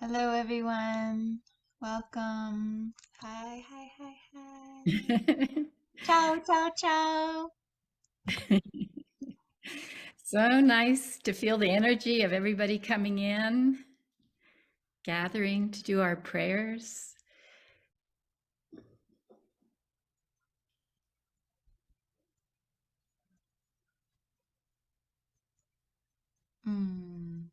Hello, everyone. Welcome. Hi, hi, hi, hi. Ciao, ciao, ciao. So nice to feel the energy of everybody coming in, gathering to do our prayers. Mm.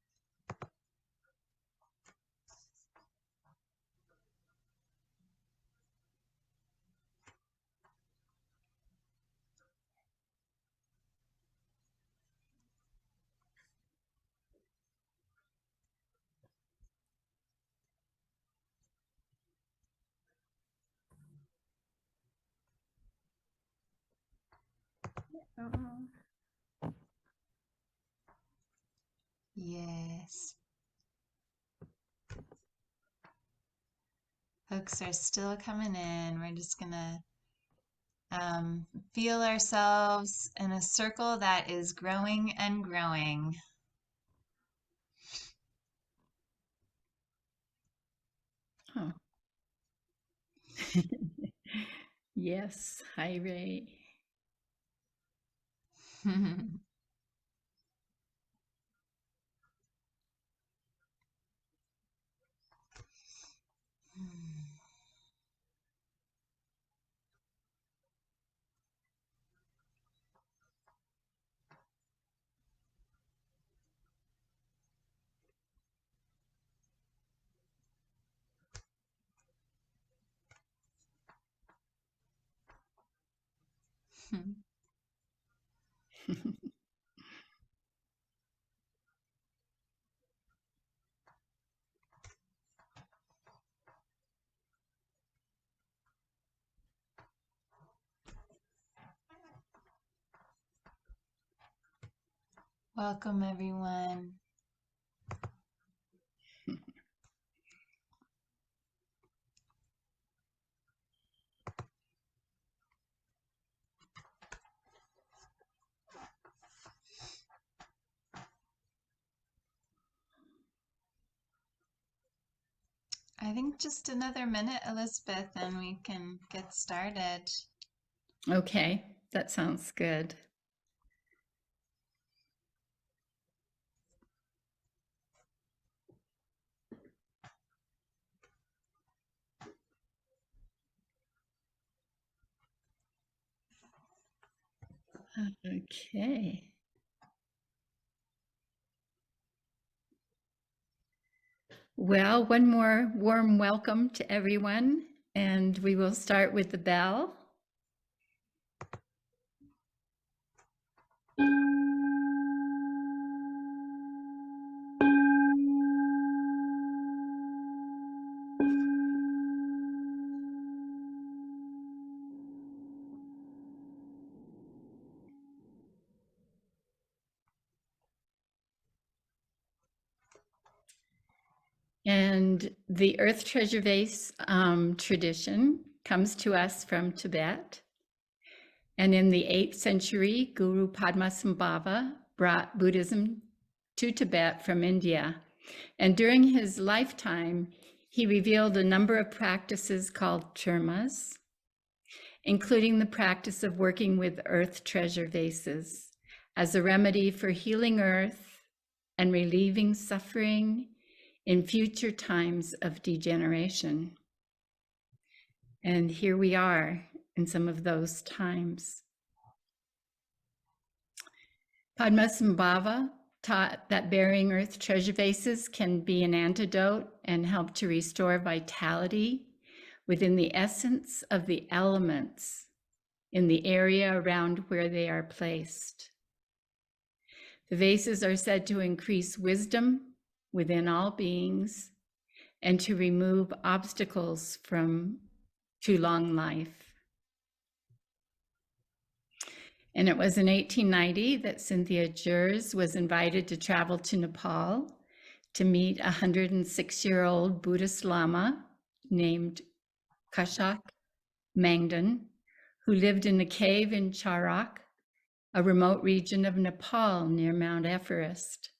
Yes. Folks are still coming in. We're just gonna feel ourselves in a circle that is growing and growing. Oh. Yes, hi Ray. Welcome, everyone. I think just another minute, Elizabeth, and we can get started. Okay, that sounds good. Okay. Well, one more warm welcome to everyone, and we will start with the bell. And the Earth Treasure Vase tradition comes to us from Tibet. And in the 8th century, Guru Padmasambhava brought Buddhism to Tibet from India. And during his lifetime, he revealed a number of practices called termas, including the practice of working with earth treasure vases as a remedy for healing earth and relieving suffering in future times of degeneration. And here we are in some of those times. Padmasambhava taught that bearing earth treasure vases can be an antidote and help to restore vitality within the essence of the elements in the area around where they are placed. The vases are said to increase wisdom within all beings and to remove obstacles from too long life. And it was in 1890 that Cynthia Gers was invited to travel to Nepal to meet a 106-year-old Buddhist Lama named Kashak Mangdan, who lived in a cave in Charak, a remote region of Nepal near Mount Everest.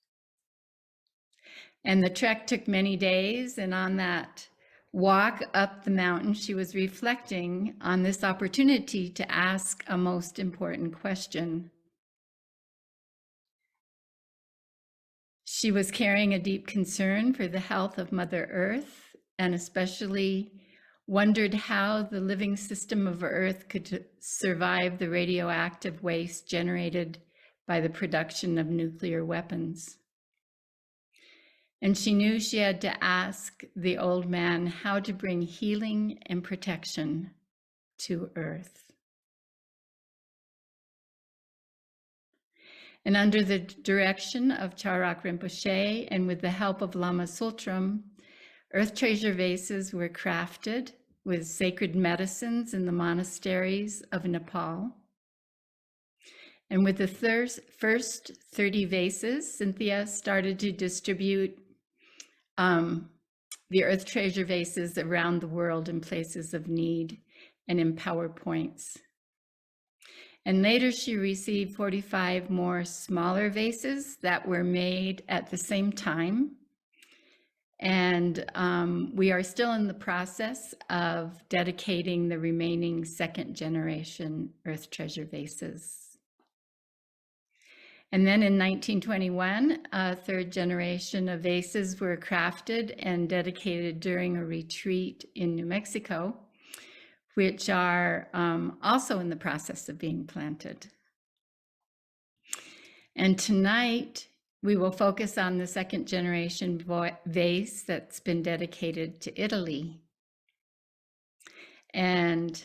And the trek took many days, and on that walk up the mountain, she was reflecting on this opportunity to ask a most important question. She was carrying a deep concern for the health of Mother Earth, and especially wondered how the living system of Earth could survive the radioactive waste generated by the production of nuclear weapons. And she knew she had to ask the old man how to bring healing and protection to Earth. And under the direction of Charak Rinpoche and with the help of Lama Sultram, Earth Treasure Vases were crafted with sacred medicines in the monasteries of Nepal. And with the first 30 vases, Cynthia started to distribute the Earth Treasure Vases around the world in places of need and in power points. And later she received 45 more smaller vases that were made at the same time. And we are still in the process of dedicating the remaining second generation Earth Treasure Vases. And then in 1921, a third generation of vases were crafted and dedicated during a retreat in New Mexico, which are also in the process of being planted. And tonight, we will focus on the second generation vase that's been dedicated to Italy. And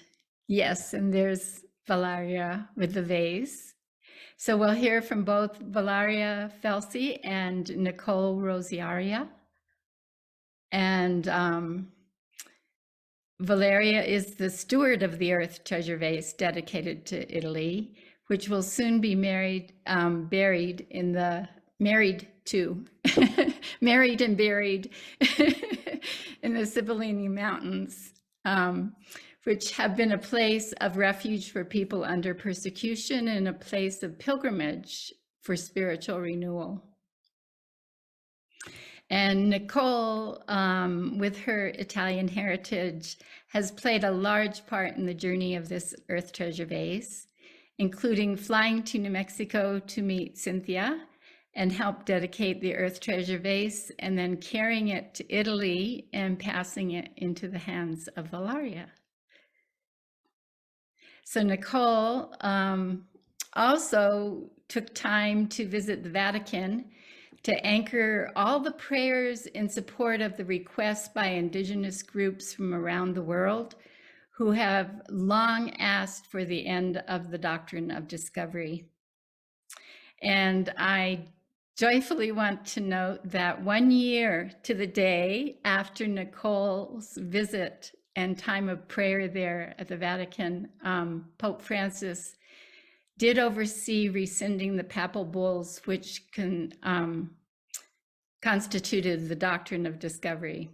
yes, and there's Valeria with the vase. So we'll hear from both Valeria Felsi and Nikole Rosaria. And Valeria is the steward of the Earth Treasure Vase dedicated to Italy, which will soon be married and buried in the Sybillini Mountains, which have been a place of refuge for people under persecution and a place of pilgrimage for spiritual renewal. And Nikole, with her Italian heritage, has played a large part in the journey of this Earth Treasure Vase, including flying to New Mexico to meet Cynthia and help dedicate the Earth Treasure Vase, and then carrying it to Italy and passing it into the hands of Valeria. So Nikole also took time to visit the Vatican to anchor all the prayers in support of the requests by indigenous groups from around the world who have long asked for the end of the doctrine of discovery. And I joyfully want to note that 1 year to the day after Nikole's visit and time of prayer there at the Vatican, Pope Francis did oversee rescinding the papal bulls, which constituted the doctrine of discovery.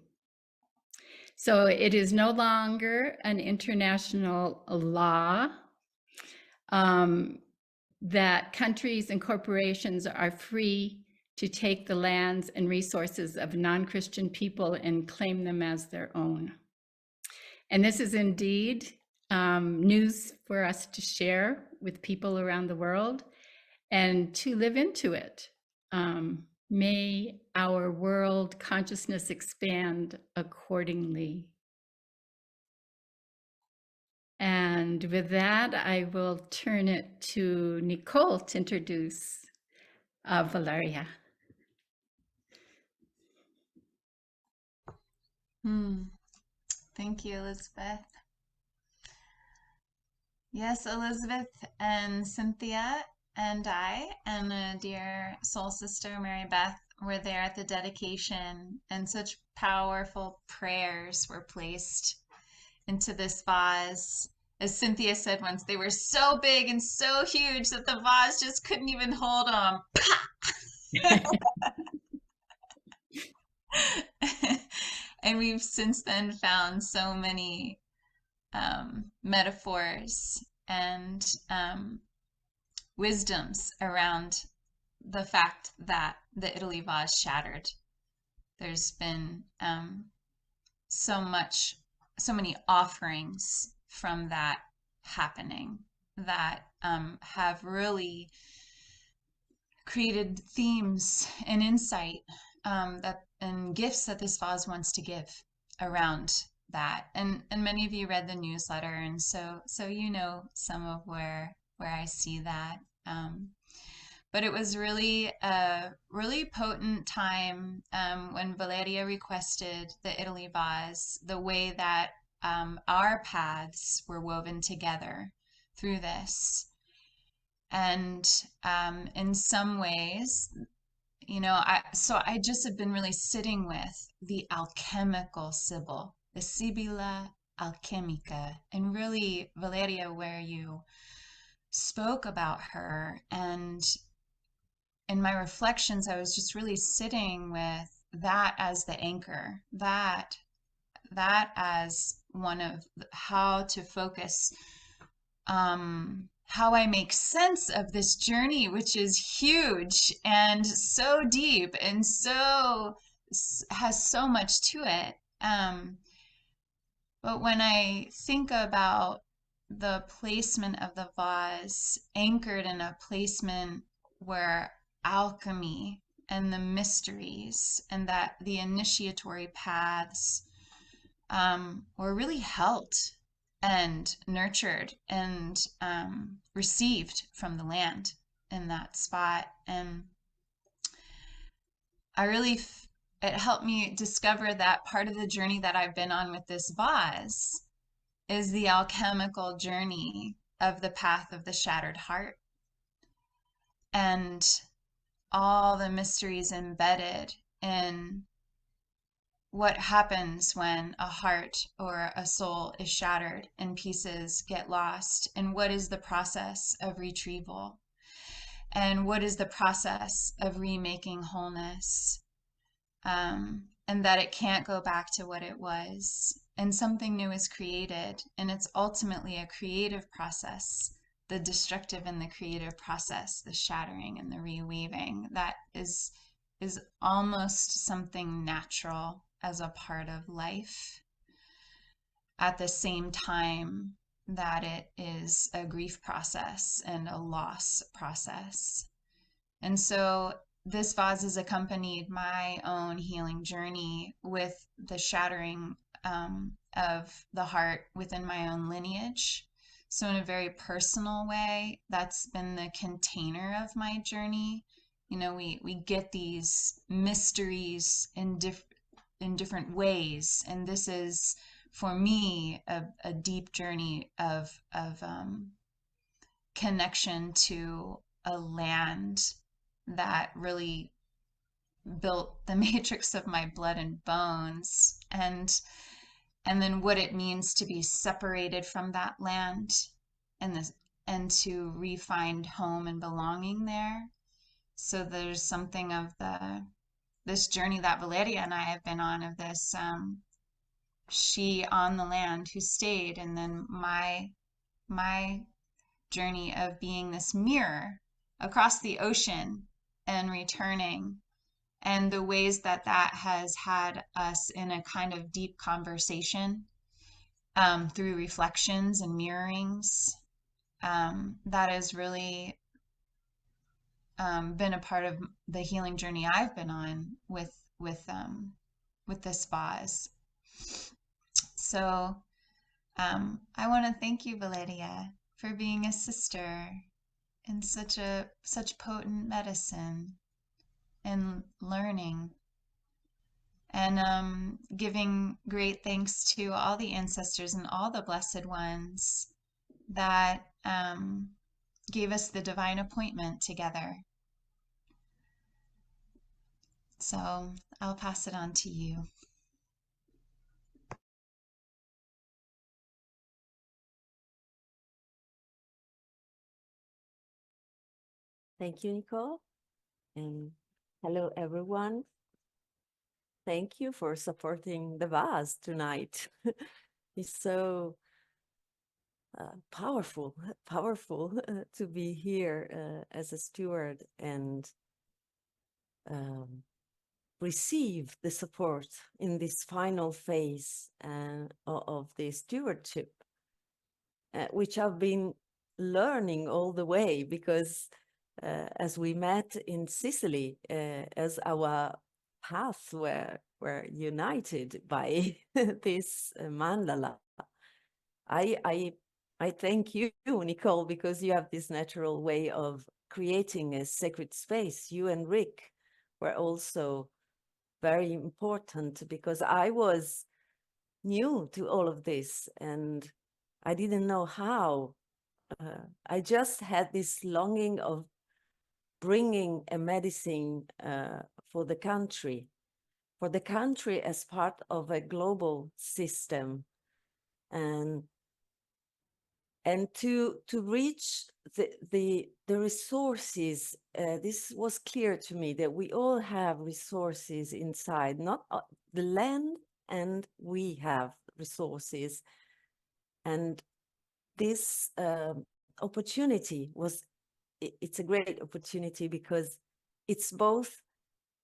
So it is no longer an international law that countries and corporations are free to take the lands and resources of non-Christian people and claim them as their own. And this is indeed news for us to share with people around the world and to live into it. May our world consciousness expand accordingly. And with that, I will turn it to Nikole to introduce Valeria. Thank you, Elizabeth. Yes, Elizabeth and Cynthia and I and a dear soul sister, Mary Beth, were there at the dedication, and such powerful prayers were placed into this vase. As Cynthia said once, they were so big and so huge that the vase just couldn't even hold them. And we've since then found so many metaphors and wisdoms around the fact that the Italy vase shattered there's been so many offerings from that happening that have really created themes and insight that and gifts that this vase wants to give around that. And many of you read the newsletter, and so you know some of where I see that. But it was really a really potent time when Valeria requested the Italy vase, the way that our paths were woven together through this. And in some ways, I just have been really sitting with the alchemical Sibyl, the Sibylla Alchemica, and really, Valeria, where you spoke about her, and in my reflections, I was just really sitting with that as the anchor, that as one of how to focus, how I make sense of this journey, which is huge and so deep and so has so much to it. But when I think about the placement of the vase anchored in a placement where alchemy and the mysteries and that the initiatory paths were really held and nurtured and received from the land in that spot. And it helped me discover that part of the journey that I've been on with this vase is the alchemical journey of the path of the shattered heart and all the mysteries embedded in what happens when a heart or a soul is shattered and pieces get lost, and what is the process of retrieval, and what is the process of remaking wholeness, and that it can't go back to what it was, and something new is created, and it's ultimately a creative process, the destructive and the creative process, the shattering and the reweaving, that is almost something natural as a part of life, at the same time that it is a grief process and a loss process. And so this vase has accompanied my own healing journey with the shattering of the heart within my own lineage. So in a very personal way, that's been the container of my journey. We get these mysteries in different ways, and this is for me a deep journey of connection to a land that really built the matrix of my blood and bones, and then what it means to be separated from that land and to re-find home and belonging there. So there's something of this journey that Valeria and I have been on, of this she on the land who stayed, and then my journey of being this mirror across the ocean and returning, and the ways that has had us in a kind of deep conversation through reflections and mirrorings. That has really been a part of the healing journey I've been on with this vase. So I want to thank you, Valeria, for being a sister and such potent medicine and learning, and giving great thanks to all the ancestors and all the blessed ones that gave us the divine appointment together. So I'll pass it on to you. Thank you, Nikole. And hello, everyone. Thank you for supporting the vase tonight. It's so powerful to be here as a steward and receive the support in this final phase of the stewardship, which I've been learning all the way, because as we met in Sicily, as our paths were united by this mandala, I thank you, Nikole, because you have this natural way of creating a sacred space. You and Rick were also very important, because I was new to all of this and I didn't know how. I just had this longing of bringing a medicine for the country as part of a global system, and to reach the resources. This was clear to me, that we all have resources inside, not the land, and we have resources. And this opportunity it's a great opportunity, because it's both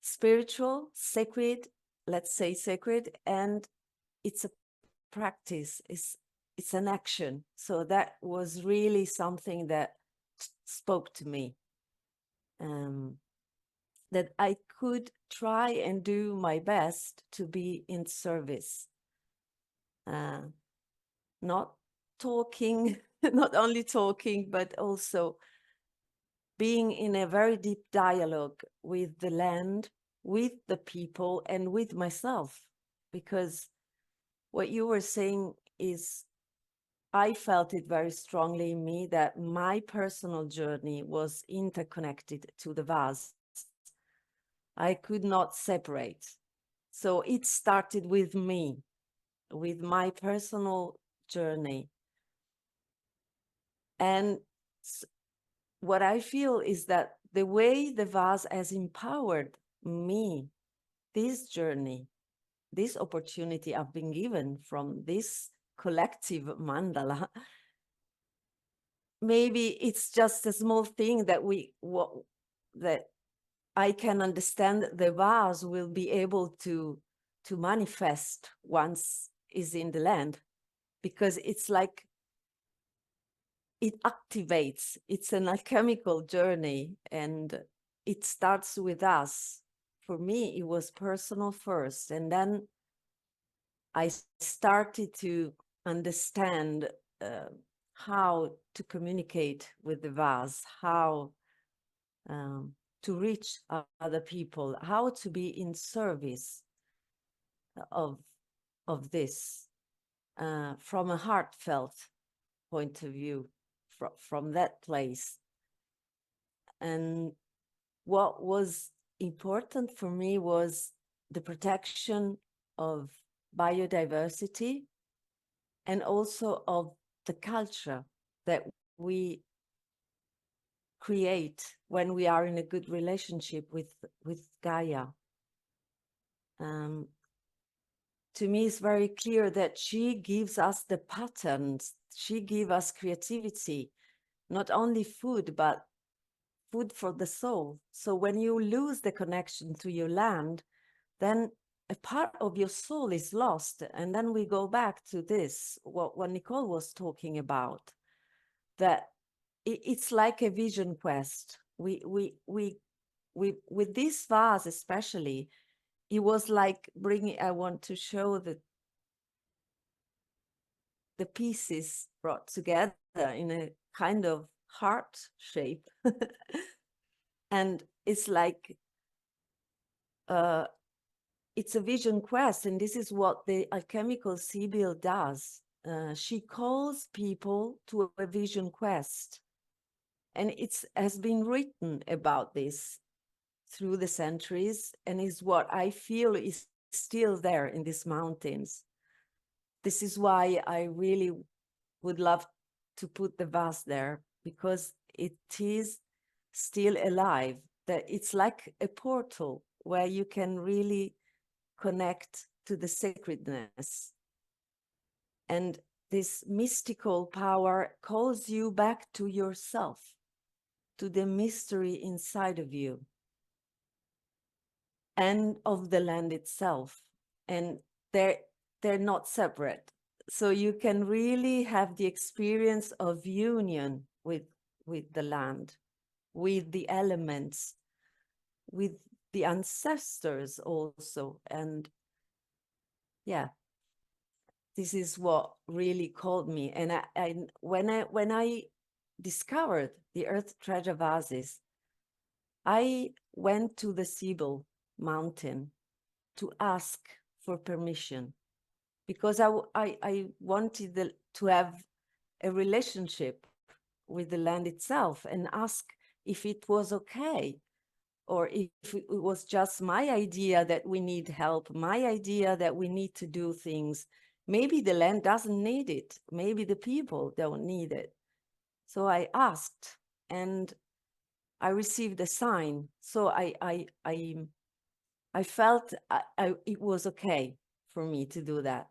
spiritual, sacred, let's say sacred, and it's a practice, it's an action. So that was really something that spoke to me, that I could try and do my best to be in service, not talking, not only talking, but also being in a very deep dialogue with the land, with the people, and with myself. Because what you were saying is, I felt it very strongly in me, that my personal journey was interconnected to the vase. I could not separate. So it started with me, with my personal journey. And what I feel is that the way the vase has empowered me, this journey, this opportunity I've been given from this collective mandala, maybe it's just a small thing that that I can understand the vase will be able to manifest once is in the land, because it's like it activates. It's an alchemical journey, and it starts with us. For me, it was personal first, and then I started to understand how to communicate with the vase, how to reach other people, how to be in service of this from a heartfelt point of view, from that place. And what was important for me was the protection of biodiversity, and also of the culture that we create when we are in a good relationship with Gaia. To me, it's very clear that she gives us the patterns. She gives us creativity, not only food, but food for the soul. So when you lose the connection to your land, then a part of your soul is lost. And then we go back to this, what Nikole was talking about, that it's like a vision quest. We with this vase especially, it was like bringing, I want to show the pieces brought together in a kind of heart shape. And it's like, it's a vision quest, and this is what the alchemical Sibyl does. She calls people to a vision quest, and it has been written about this through the centuries, and is what I feel is still there in these mountains. This is why I really would love to put the vase there, because it is still alive. That it's like a portal where you can really connect to the sacredness. And this mystical power calls you back to yourself, to the mystery inside of you. and of the land itself. And they're not separate. So you can really have the experience of union with the land, with the elements, with the ancestors also. And yeah, this is what really called me. And when I discovered the Earth Treasure Vases, I went to the Sybillini Mountain to ask for permission, because I wanted to have a relationship with the land itself and ask if it was okay, or if it was just my idea that we need help, my idea that we need to do things. Maybe the land doesn't need it. Maybe the people don't need it. So I asked, and I received a sign. So I felt it was okay for me to do that,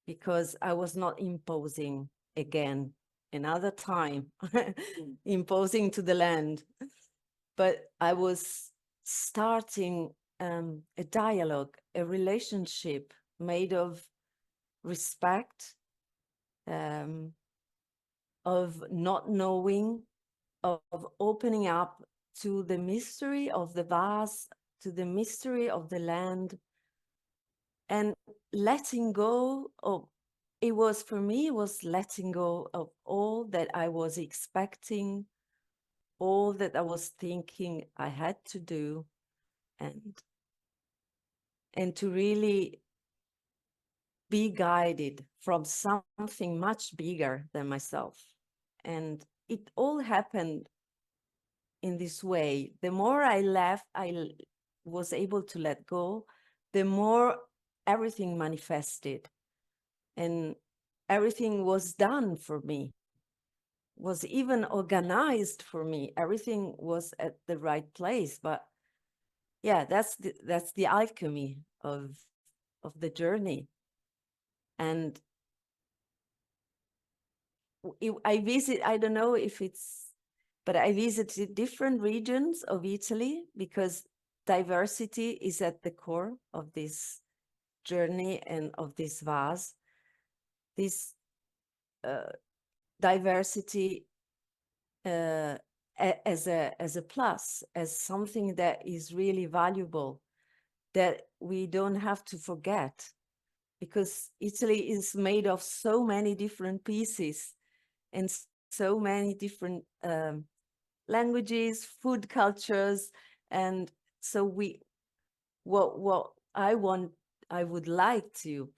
because I was not imposing again another time, imposing to the land, but I was starting a dialogue, a relationship made of respect, of not knowing, of opening up to the mystery of the vase, to the mystery of the land, and letting go of, it was for me, it was letting go of all that I was expecting, all that I was thinking I had to do, and to really be guided from something much bigger than myself. And it all happened in this way. The more I left, I was able to let go, the more everything manifested, and everything was done for me, was even organized for me. Everything was at the right place. But yeah, that's the alchemy of the journey. And I don't know if it's, but I visited different regions of Italy, because diversity is at the core of this journey and of this vase. This diversity as a plus, as something that is really valuable, that we don't have to forget, because Italy is made of so many different pieces and so many different languages, food cultures. And so what I would like to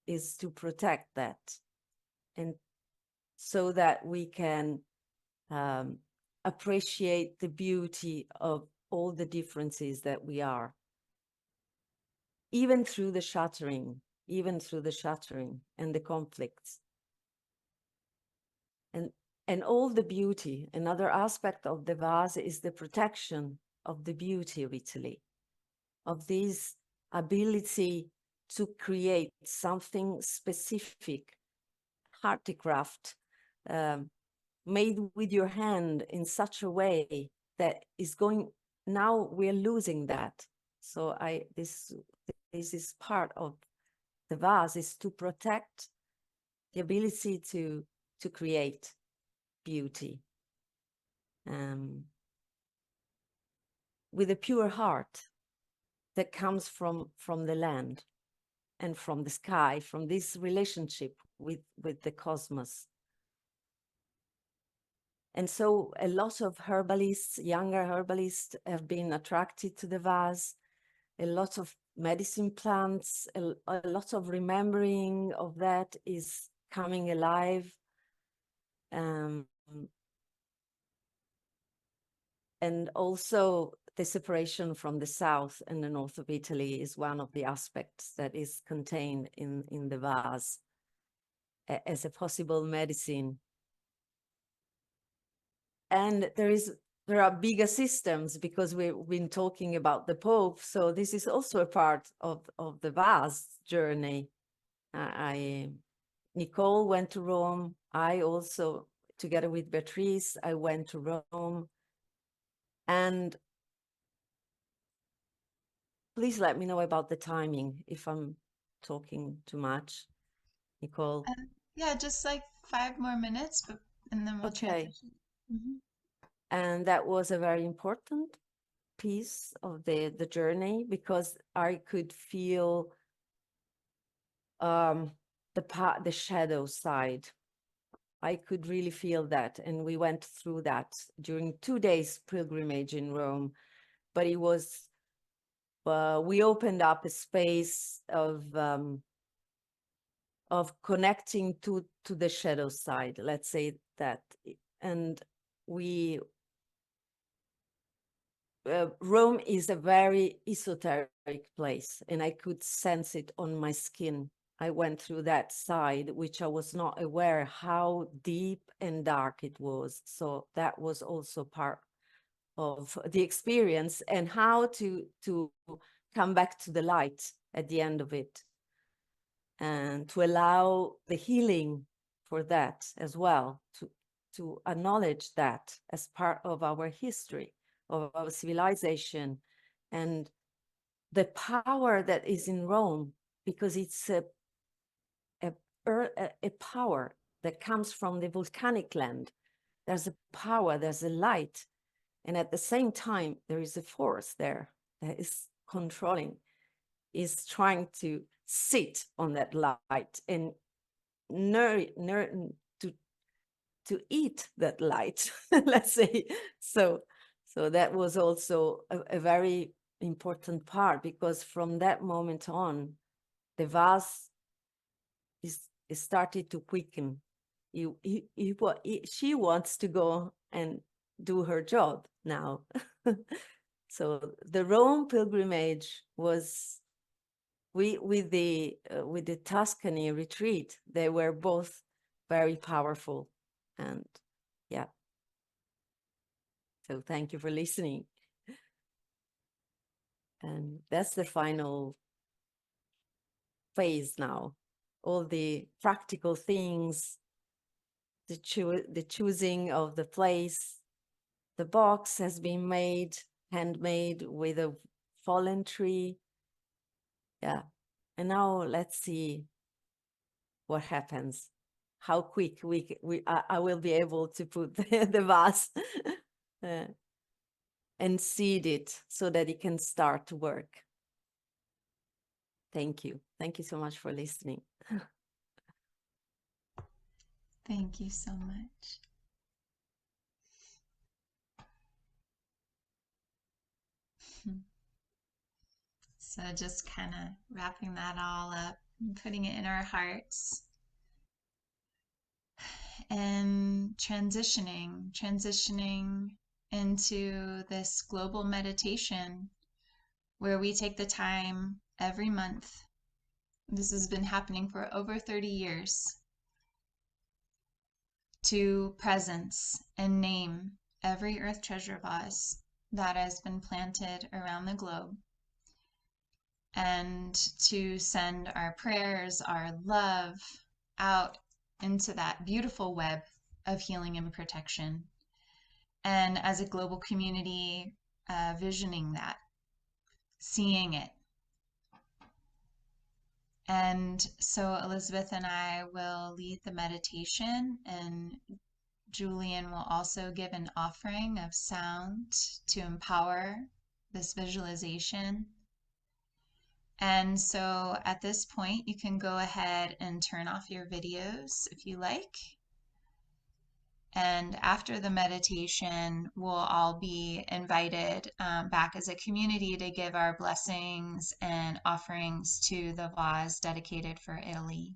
is to protect that, and so that we can appreciate the beauty of all the differences that we are, even through the shattering and the conflicts. And all the beauty. Another aspect of the vase is the protection of the beauty of Italy, of this ability to create something specific, handicraft, made with your hand in such a way that is going, now we're losing that. So this is part of the vase, is to protect the ability to create beauty, with a pure heart that comes from the land and from the sky, from this relationship with the cosmos. And so a lot of herbalists, younger herbalists, have been attracted to the vase. A lot of medicine plants, a lot of remembering of that is coming alive. And also the separation from the south and the north of Italy is one of the aspects that is contained in the vase as a possible medicine. And there are bigger systems, because we've been talking about the Pope. So this is also a part of the vase journey. Nikole went to Rome. I also, together with Beatrice, I went to Rome. And Please let me know about the timing if I'm talking too much, Nikole. Yeah, just like 5 more minutes, and then we'll Okay. transition. Mhm. And that was a very important piece of the journey, because I could feel the shadow side. I could really feel that, and we went through that during 2 days pilgrimage in Rome. But it was we opened up a space of connecting to the shadow side, let's say that. And we Rome is a very esoteric place, and I could sense it on my skin. I went through that side, which I was not aware how deep and dark it was. So that was also part of the experience, and how to come back to the light at the end of it, and to allow the healing for that as well, to acknowledge that as part of our history, of our civilization, and the power that is in Rome, because it's a power that comes from the volcanic land. There's a power, there's a light, and at the same time, there is a force there that is controlling, is trying to sit on that light and to eat that light, let's say. So that was also a very important part, because from that moment on, the vase is started to quicken. She wants to go and do her job now. So the Rome pilgrimage was, with the Tuscany retreat, they were both very powerful. And yeah, so thank you for listening. And that's the final phase now. All the practical things, the choosing of the place. The box has been made, handmade, with a fallen tree. Yeah. And now let's see what happens. How quick I will be able to put the vase and seed it so that it can start to work. Thank you. Thank you so much for listening. Thank you so much. So just kind of wrapping that all up and putting it in our hearts, and transitioning into this global meditation where we take the time every month. This has been happening for over 30 years, to presence and name every earth treasure vase that has been planted around the globe, and to send our prayers, our love out into that beautiful web of healing and protection. And as a global community, visioning that, seeing it. And so Elizabeth and I will lead the meditation, and Julian will also give an offering of sound to empower this visualization. And so at this point, you can go ahead and turn off your videos if you like. And after the meditation, we'll all be invited back as a community to give our blessings and offerings to the vase dedicated for Italy.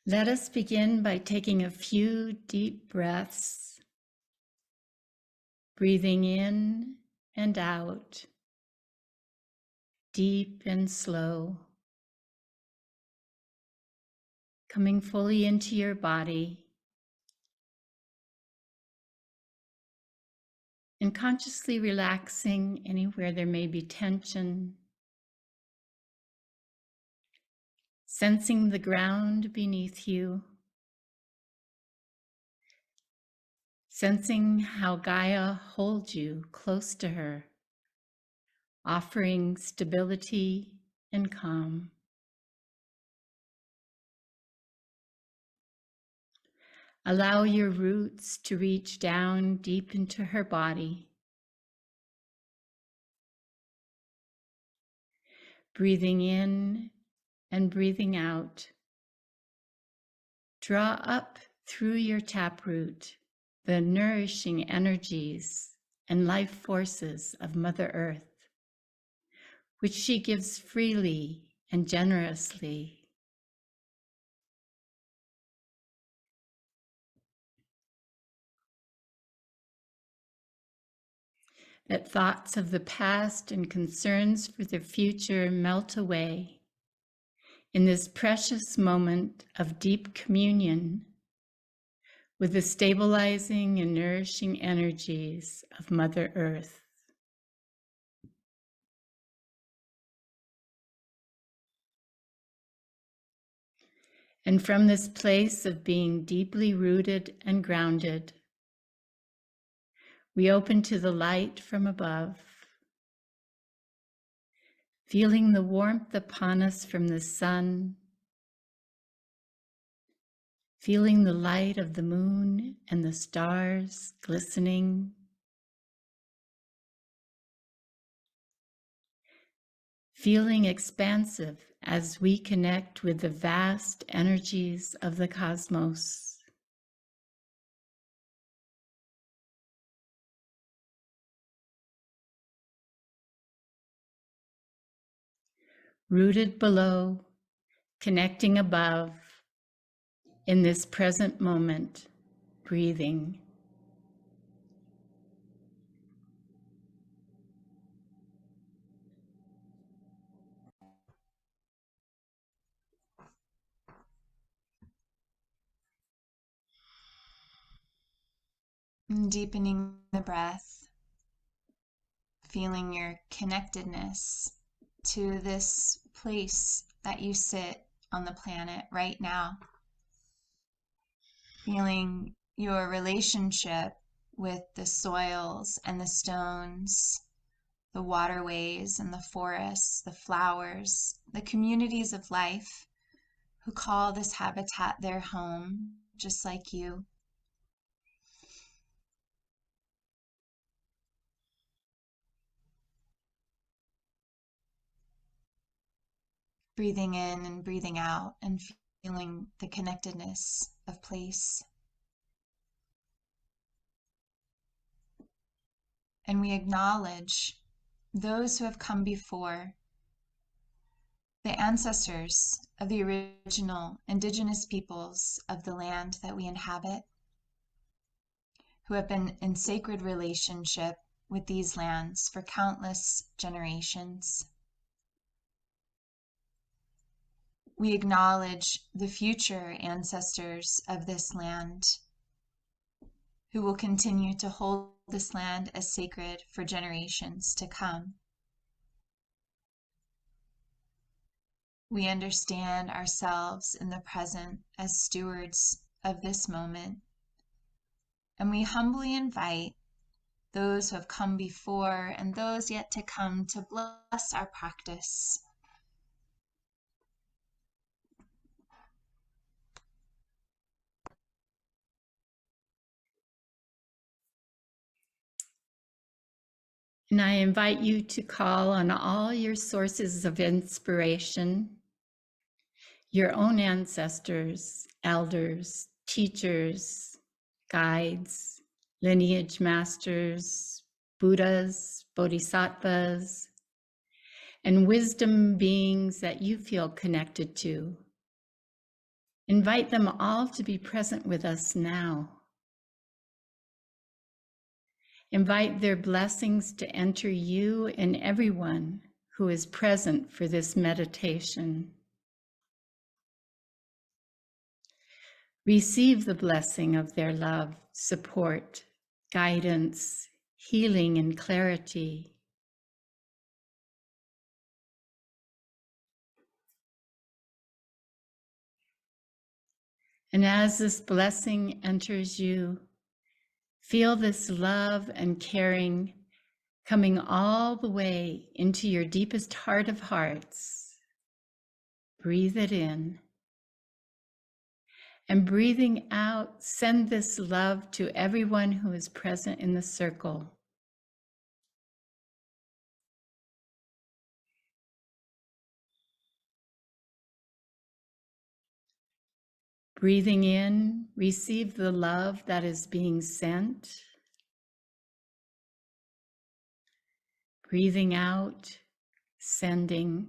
Let us begin by taking a few deep breaths, breathing in and out deep and slow, coming fully into your body, and consciously relaxing anywhere there may be tension, sensing the ground beneath you, sensing how Gaia holds you close to her, offering stability and calm. Allow your roots to reach down deep into her body, breathing in and breathing out. Draw up through your taproot the nourishing energies and life forces of Mother Earth, which she gives freely and generously. Let thoughts of the past and concerns for the future melt away in this precious moment of deep communion with the stabilizing and nourishing energies of Mother Earth. And from this place of being deeply rooted and grounded, we open to the light from above, feeling the warmth upon us from the sun, feeling the light of the moon and the stars glistening, feeling expansive as we connect with the vast energies of the cosmos. Rooted below, connecting above, in this present moment, breathing. And deepening the breath, feeling your connectedness to this place that you sit on the planet right now. Feeling your relationship with the soils and the stones, the waterways and the forests, the flowers, the communities of life who call this habitat their home, just like you. Breathing in and breathing out and feeling the connectedness of place. And we acknowledge those who have come before, the ancestors of the original indigenous peoples of the land that we inhabit, who have been in sacred relationship with these lands for countless generations. We acknowledge the future ancestors of this land, who will continue to hold this land as sacred for generations to come. We understand ourselves in the present as stewards of this moment, and we humbly invite those who have come before and those yet to come to bless our practice. And I invite you to call on all your sources of inspiration, your own ancestors, elders, teachers, guides, lineage masters, Buddhas, bodhisattvas, and wisdom beings that you feel connected to. Invite them all to be present with us now. Invite their blessings to enter you and everyone who is present for this meditation. Receive the blessing of their love, support, guidance, healing, and clarity. And as this blessing enters you, feel this love and caring coming all the way into your deepest heart of hearts. Breathe it in. And breathing out, send this love to everyone who is present in the circle. Breathing in, receive the love that is being sent. Breathing out, sending.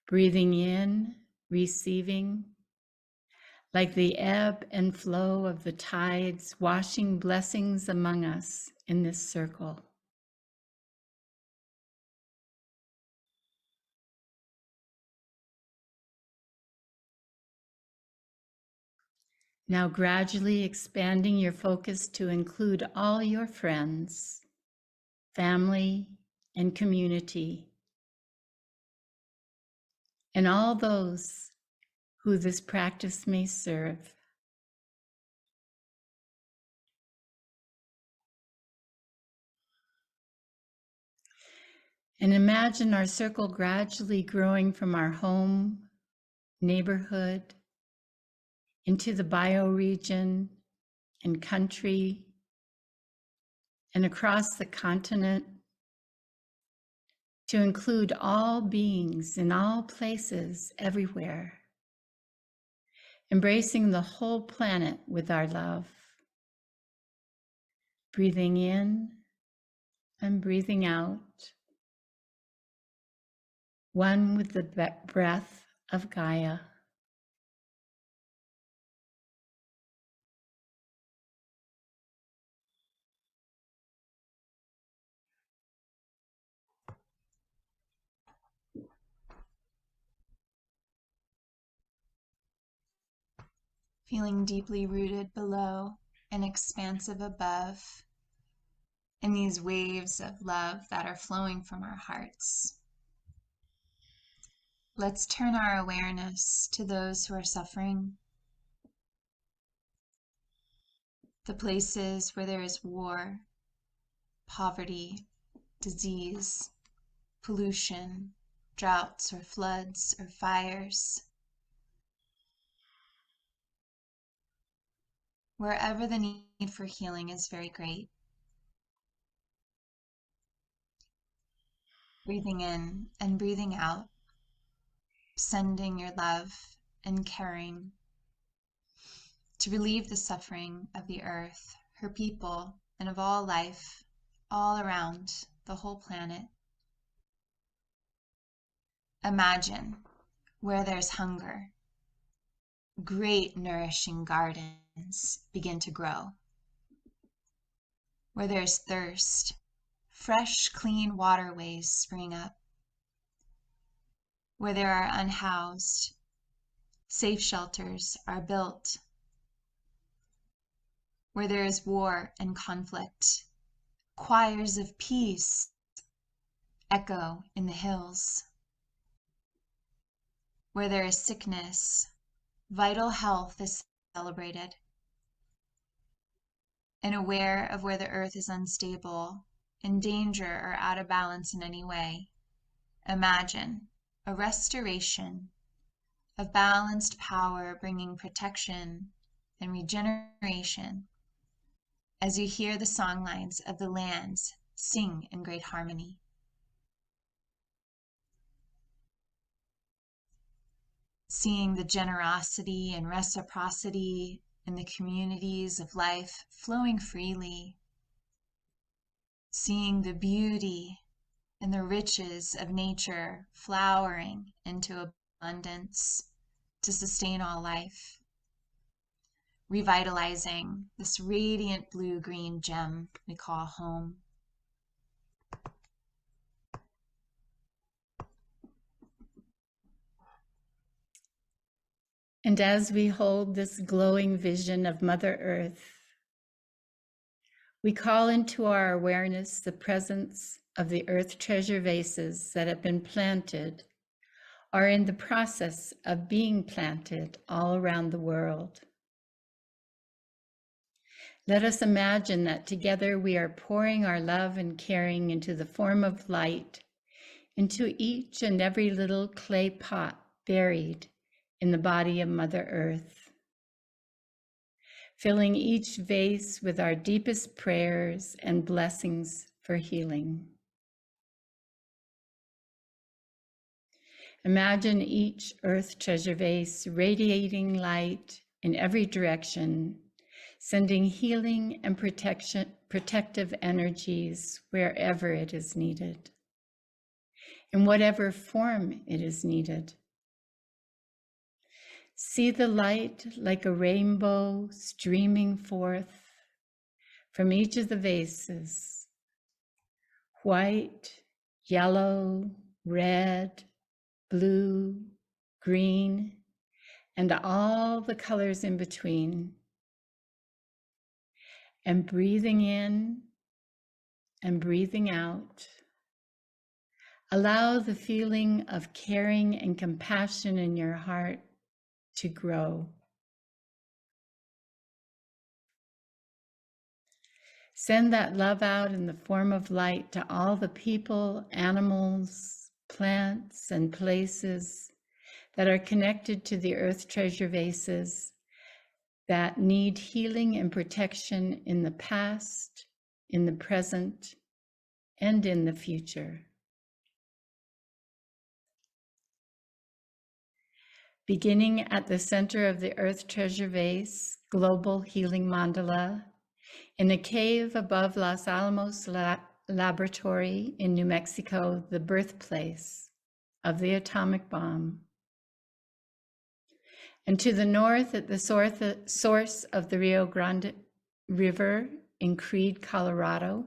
Breathing in, receiving, like the ebb and flow of the tides washing blessings among us in this circle. Now gradually expanding your focus to include all your friends, family, and community, and all those who this practice may serve. And imagine our circle gradually growing from our home, neighborhood, into the bioregion and country, and across the continent, to include all beings in all places, everywhere, embracing the whole planet with our love. Breathing in and breathing out, one with the breath of Gaia. Feeling deeply rooted below and expansive above, in these waves of love that are flowing from our hearts. Let's turn our awareness to those who are suffering, the places where there is war, poverty, disease, pollution, droughts or floods or fires. Wherever the need for healing is very great. Breathing in and breathing out, sending your love and caring to relieve the suffering of the earth, her people, and of all life all around the whole planet. Imagine where there's hunger, great nourishing gardens begin to grow. Where there's thirst, fresh, clean waterways spring up. Where there are unhoused, safe shelters are built. Where there is war and conflict, choirs of peace echo in the hills. Where there is sickness, vital health is celebrated. And aware of where the earth is unstable, in danger, or out of balance in any way, imagine a restoration of balanced power, bringing protection and regeneration as you hear the songlines of the lands sing in great harmony. Seeing the generosity and reciprocity in the communities of life flowing freely. Seeing the beauty and the riches of nature flowering into abundance to sustain all life. revitalizing this radiant blue-green gem we call home. And as we hold this glowing vision of Mother Earth, we call into our awareness the presence of the earth treasure vases that have been planted, are in the process of being planted all around the world. Let us imagine that together we are pouring our love and caring into the form of light, into each and every little clay pot buried in the body of Mother Earth, filling each vase with our deepest prayers and blessings for healing. Imagine each earth treasure vase radiating light in every direction, sending healing and protective energies wherever it is needed, in whatever form it is needed. See the light like a rainbow streaming forth from each of the vases, white, yellow, red, blue, green, and all the colors in between. And breathing in and breathing out, allow the feeling of caring and compassion in your heart to grow. Send that love out in the form of light to all the people, animals, plants, and places that are connected to the earth treasure vases that need healing and protection in the past, in the present, and in the future. Beginning at the center of the earth treasure vase, global healing mandala, in a cave above Los Alamos Laboratory in New Mexico, the birthplace of the atomic bomb. And to the north at the source of the Rio Grande River in Creede, Colorado.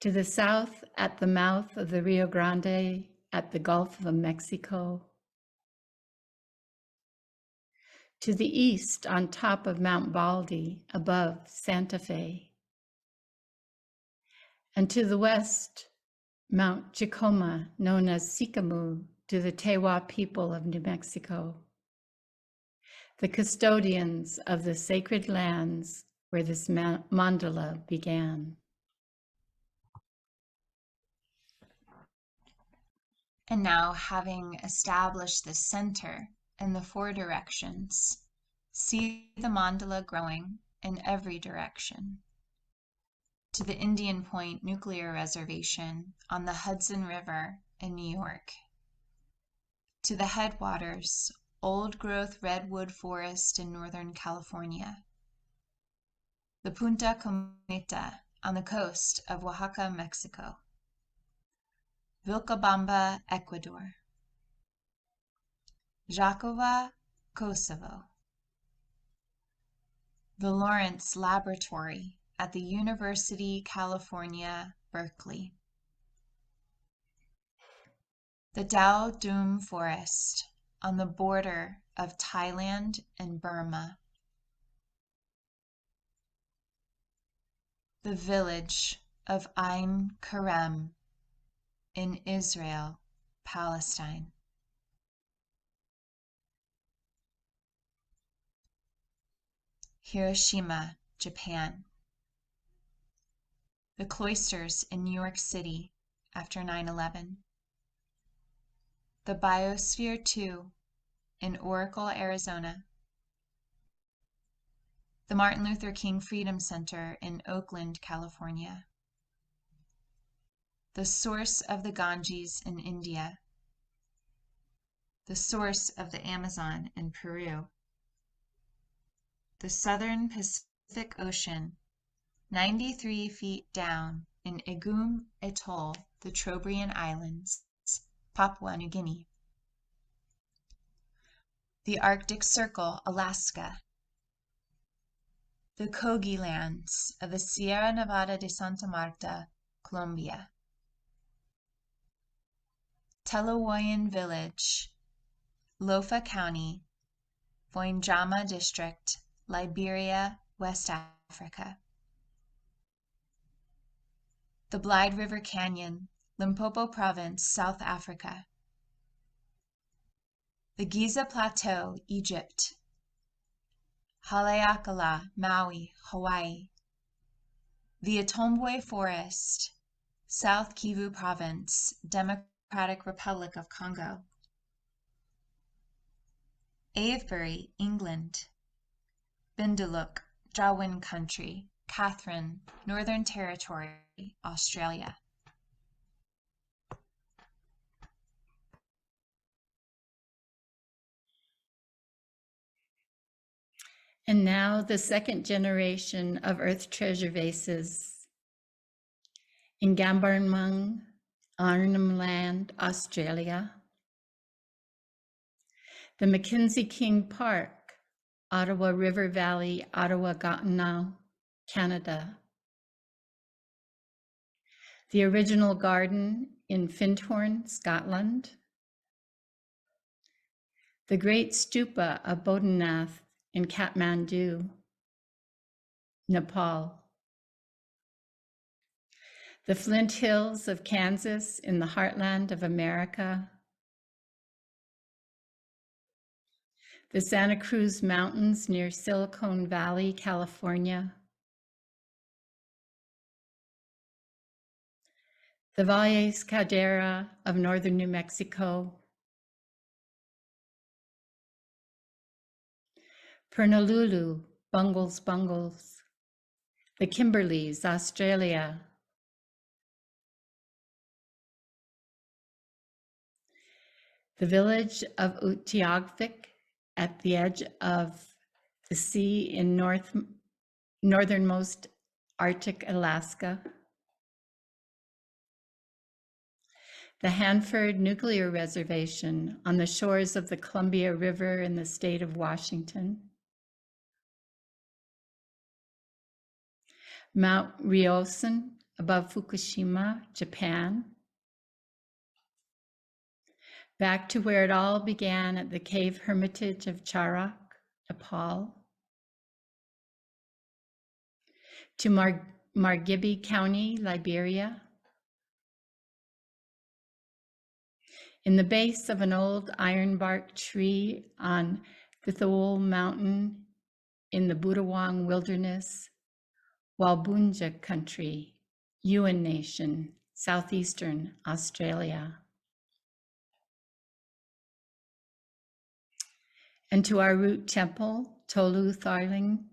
To the south at the mouth of the Rio Grande at the Gulf of Mexico. To the east on top of Mount Baldy above Santa Fe. And to the west, Mount Chicoma, known as Sicamu, to the Tewa people of New Mexico, the custodians of the sacred lands where this mandala began. And now, having established the center and the four directions, see the mandala growing in every direction. To the Indian Point Nuclear Reservation on the Hudson River in New York. To the headwaters, old-growth redwood forest in Northern California. The Punta Cometa on the coast of Oaxaca, Mexico. Vilcabamba, Ecuador. Jakova, Kosovo. The Lawrence Laboratory at the University California, Berkeley. The Dao Dum Forest on the border of Thailand and Burma. The village of Ain Karem in Israel, Palestine. Hiroshima, Japan. The cloisters in New York City after 9/11. The Biosphere 2 in Oracle, Arizona. The Martin Luther King Freedom Center in Oakland, California. The source of the Ganges in India. The source of the Amazon in Peru. The Southern Pacific Ocean, 93 feet down in Egum Atoll, the Trobriand Islands, Papua New Guinea. the Arctic Circle, Alaska, the Kogi lands of the Sierra Nevada de Santa Marta, Colombia, Telewoyan Village, Lofa County, Voinjama District, Liberia, West Africa, the Blyde River Canyon, Limpopo Province, South Africa, the Giza Plateau, Egypt, Haleakala, Maui, Hawaii, the Atombwe Forest, South Kivu Province, Democratic Republic of Congo, Avebury, England, Binduluk, Jawoyn Country, Catherine, Northern Territory, Australia. And now the second generation of Earth Treasure Vases in Gambarnmung, Arnhem Land, Australia. The Mackenzie King Park, Ottawa River Valley, Ottawa Gatineau, Canada. The original garden in Findhorn, Scotland. The Great Stupa of Bodhanath in Kathmandu, Nepal. The Flint Hills of Kansas in the heartland of America. The Santa Cruz Mountains near Silicon Valley, California. The Valles Caldera of northern New Mexico. Pernalulu, Bungles, the Kimberleys, Australia. The village of Utqiagvik at the edge of the sea in northernmost Arctic Alaska. The Hanford Nuclear Reservation on the shores of the Columbia River in the state of Washington. Mount Ryosen above Fukushima, Japan. Back to where it all began at the cave hermitage of Charak, Nepal. To Margibi County, Liberia. In the base of an old ironbark tree on Thithol Mountain in the Budawang Wilderness, Walbunja Country, Yuin Nation, southeastern Australia. And to our root temple, Tolu Tharling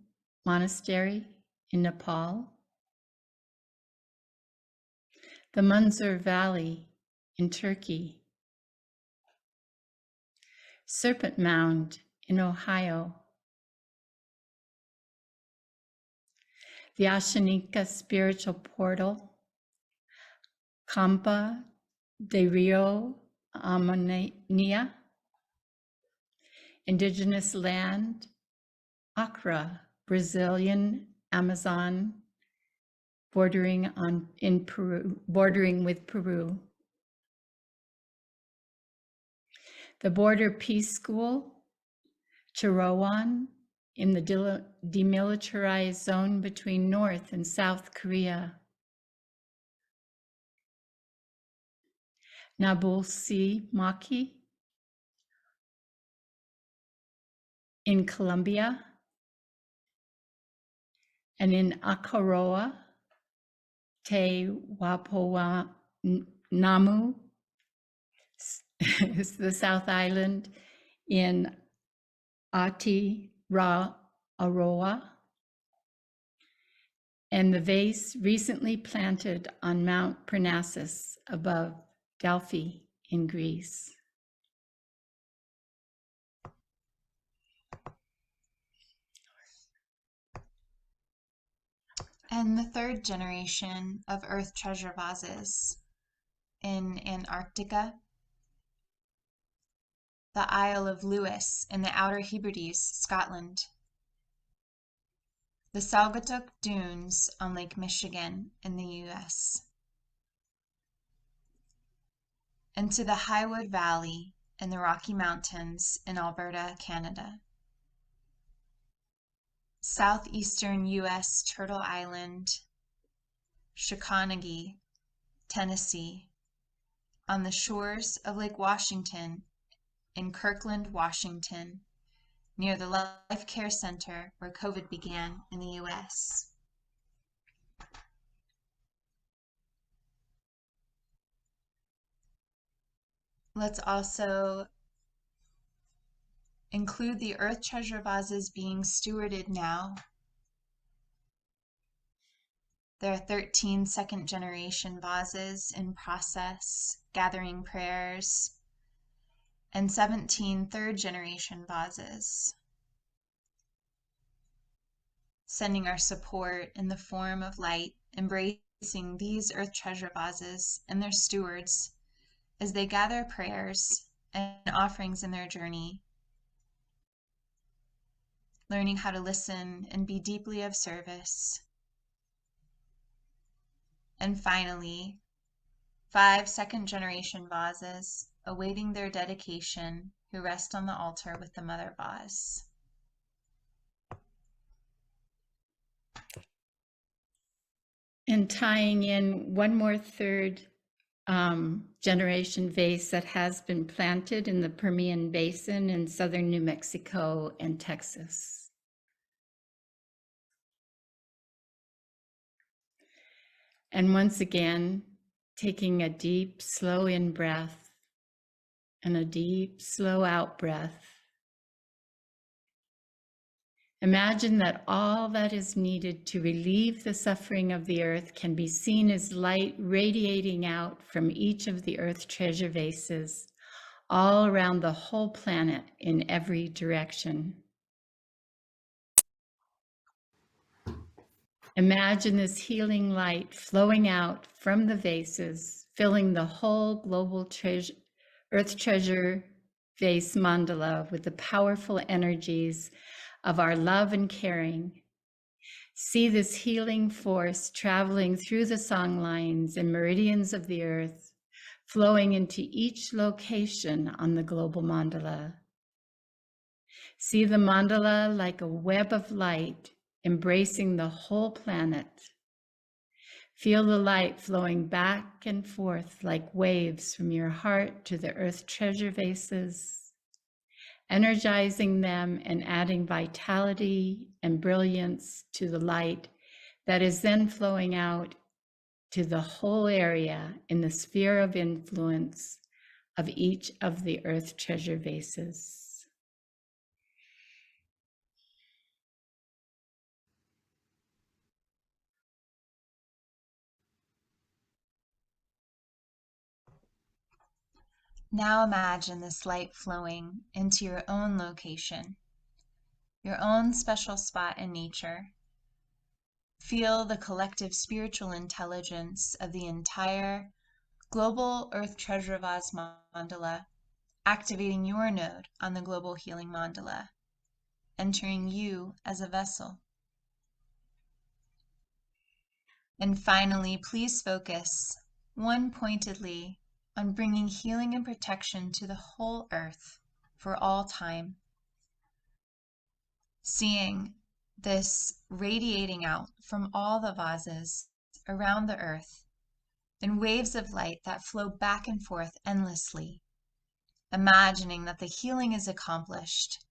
Monastery in Nepal. The Munzur Valley in Turkey. Serpent Mound in Ohio. The Ashaninka Spiritual Portal, Campa de Rio Ammonia, Indigenous Land, Accra, Brazilian Amazon, bordering with Peru. The Border Peace School, Chirawan, in the demilitarized zone between North and South Korea. Nabulsi Maki in Colombia, and in Akaroa, Te Wapoa Namu, is the South Island in Aotearoa, and the vase recently planted on Mount Parnassus above Delphi in Greece. And the third generation of Earth Treasure Vases in Antarctica, the Isle of Lewis in the Outer Hebrides, Scotland, the Saugatuck Dunes on Lake Michigan in the US, and to the Highwood Valley in the Rocky Mountains in Alberta, Canada. Southeastern US Turtle Island, Chickahominy, Tennessee, on the shores of Lake Washington in Kirkland, Washington, near the Life Care Center where COVID began in the US. Let's also include the Earth Treasure Vases being stewarded now. There are 13 second-generation vases in process, gathering prayers, and 17 third-generation vases, sending our support in the form of light, embracing these Earth Treasure Vases and their stewards as they gather prayers and offerings in their journey, learning how to listen and be deeply of service. And finally, 5 second-generation vases awaiting their dedication who rest on the altar with the mother vase. And tying in one more third generation vase that has been planted in the Permian Basin in southern New Mexico and Texas. And once again, taking a deep, slow in breath and a deep, slow out breath. Imagine that all that is needed to relieve the suffering of the earth can be seen as light radiating out from each of the Earth Treasure Vases, all around the whole planet in every direction. Imagine this healing light flowing out from the vases, filling the whole global Earth Treasure Vase mandala with the powerful energies of our love and caring. See this healing force traveling through the song lines and meridians of the earth, flowing into each location on the global mandala. See the mandala like a web of light embracing the whole planet. Feel the light flowing back and forth like waves from your heart to the Earth Treasure Vases, energizing them and adding vitality and brilliance to the light that is then flowing out to the whole area in the sphere of influence of each of the Earth Treasure Vases. Now imagine this light flowing into your own location, your own special spot in nature. Feel the collective spiritual intelligence of the entire global Earth Treasure Vase mandala, activating your node on the global healing mandala, entering you as a vessel. And finally, please focus one-pointedly on bringing healing and protection to the whole earth for all time. Seeing this radiating out from all the vases around the earth in waves of light that flow back and forth endlessly. Imagining that the healing is accomplished,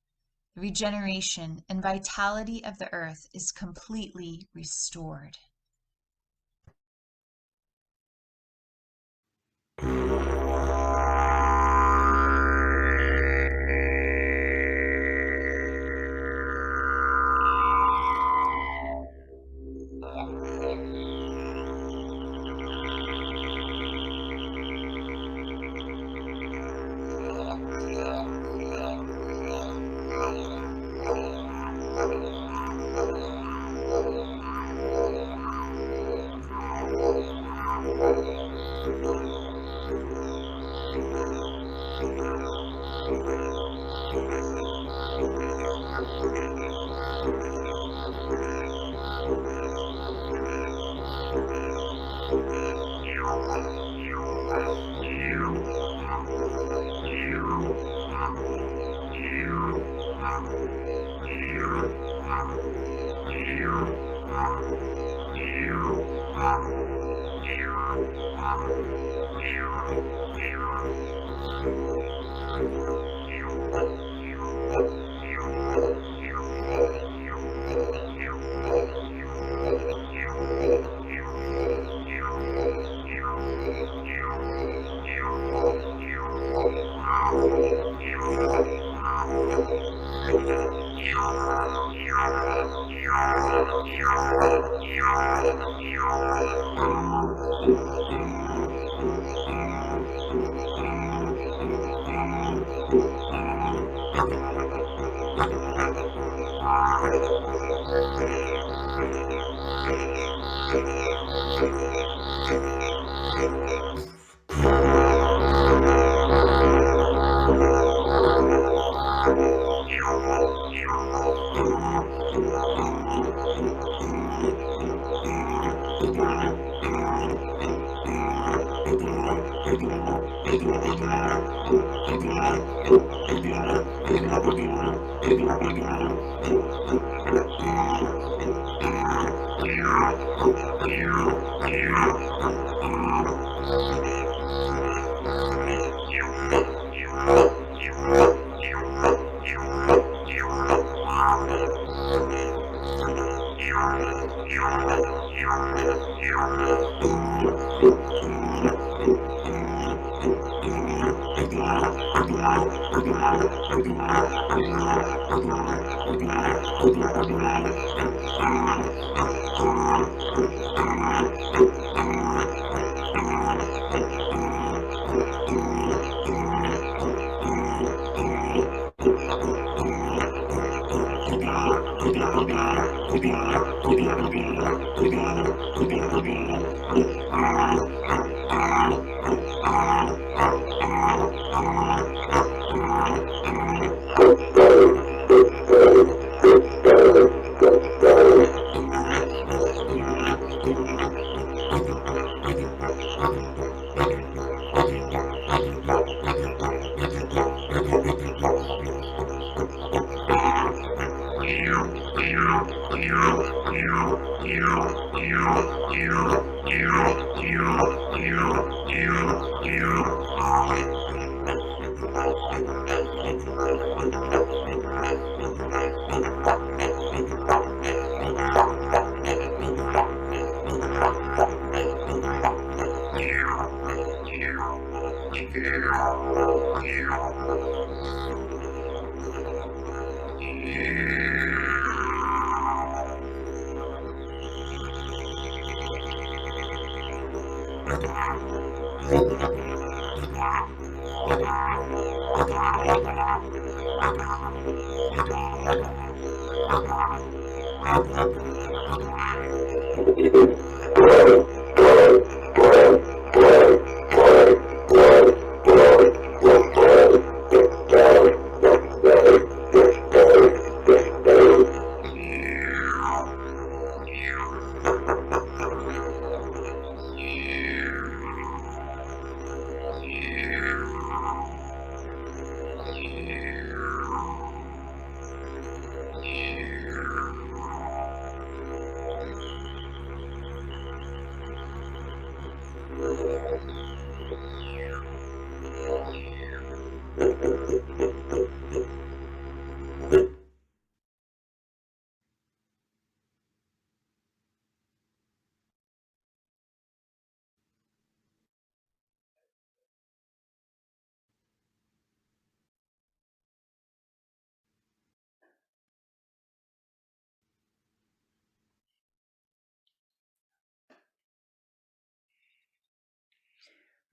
the regeneration and vitality of the earth is completely restored.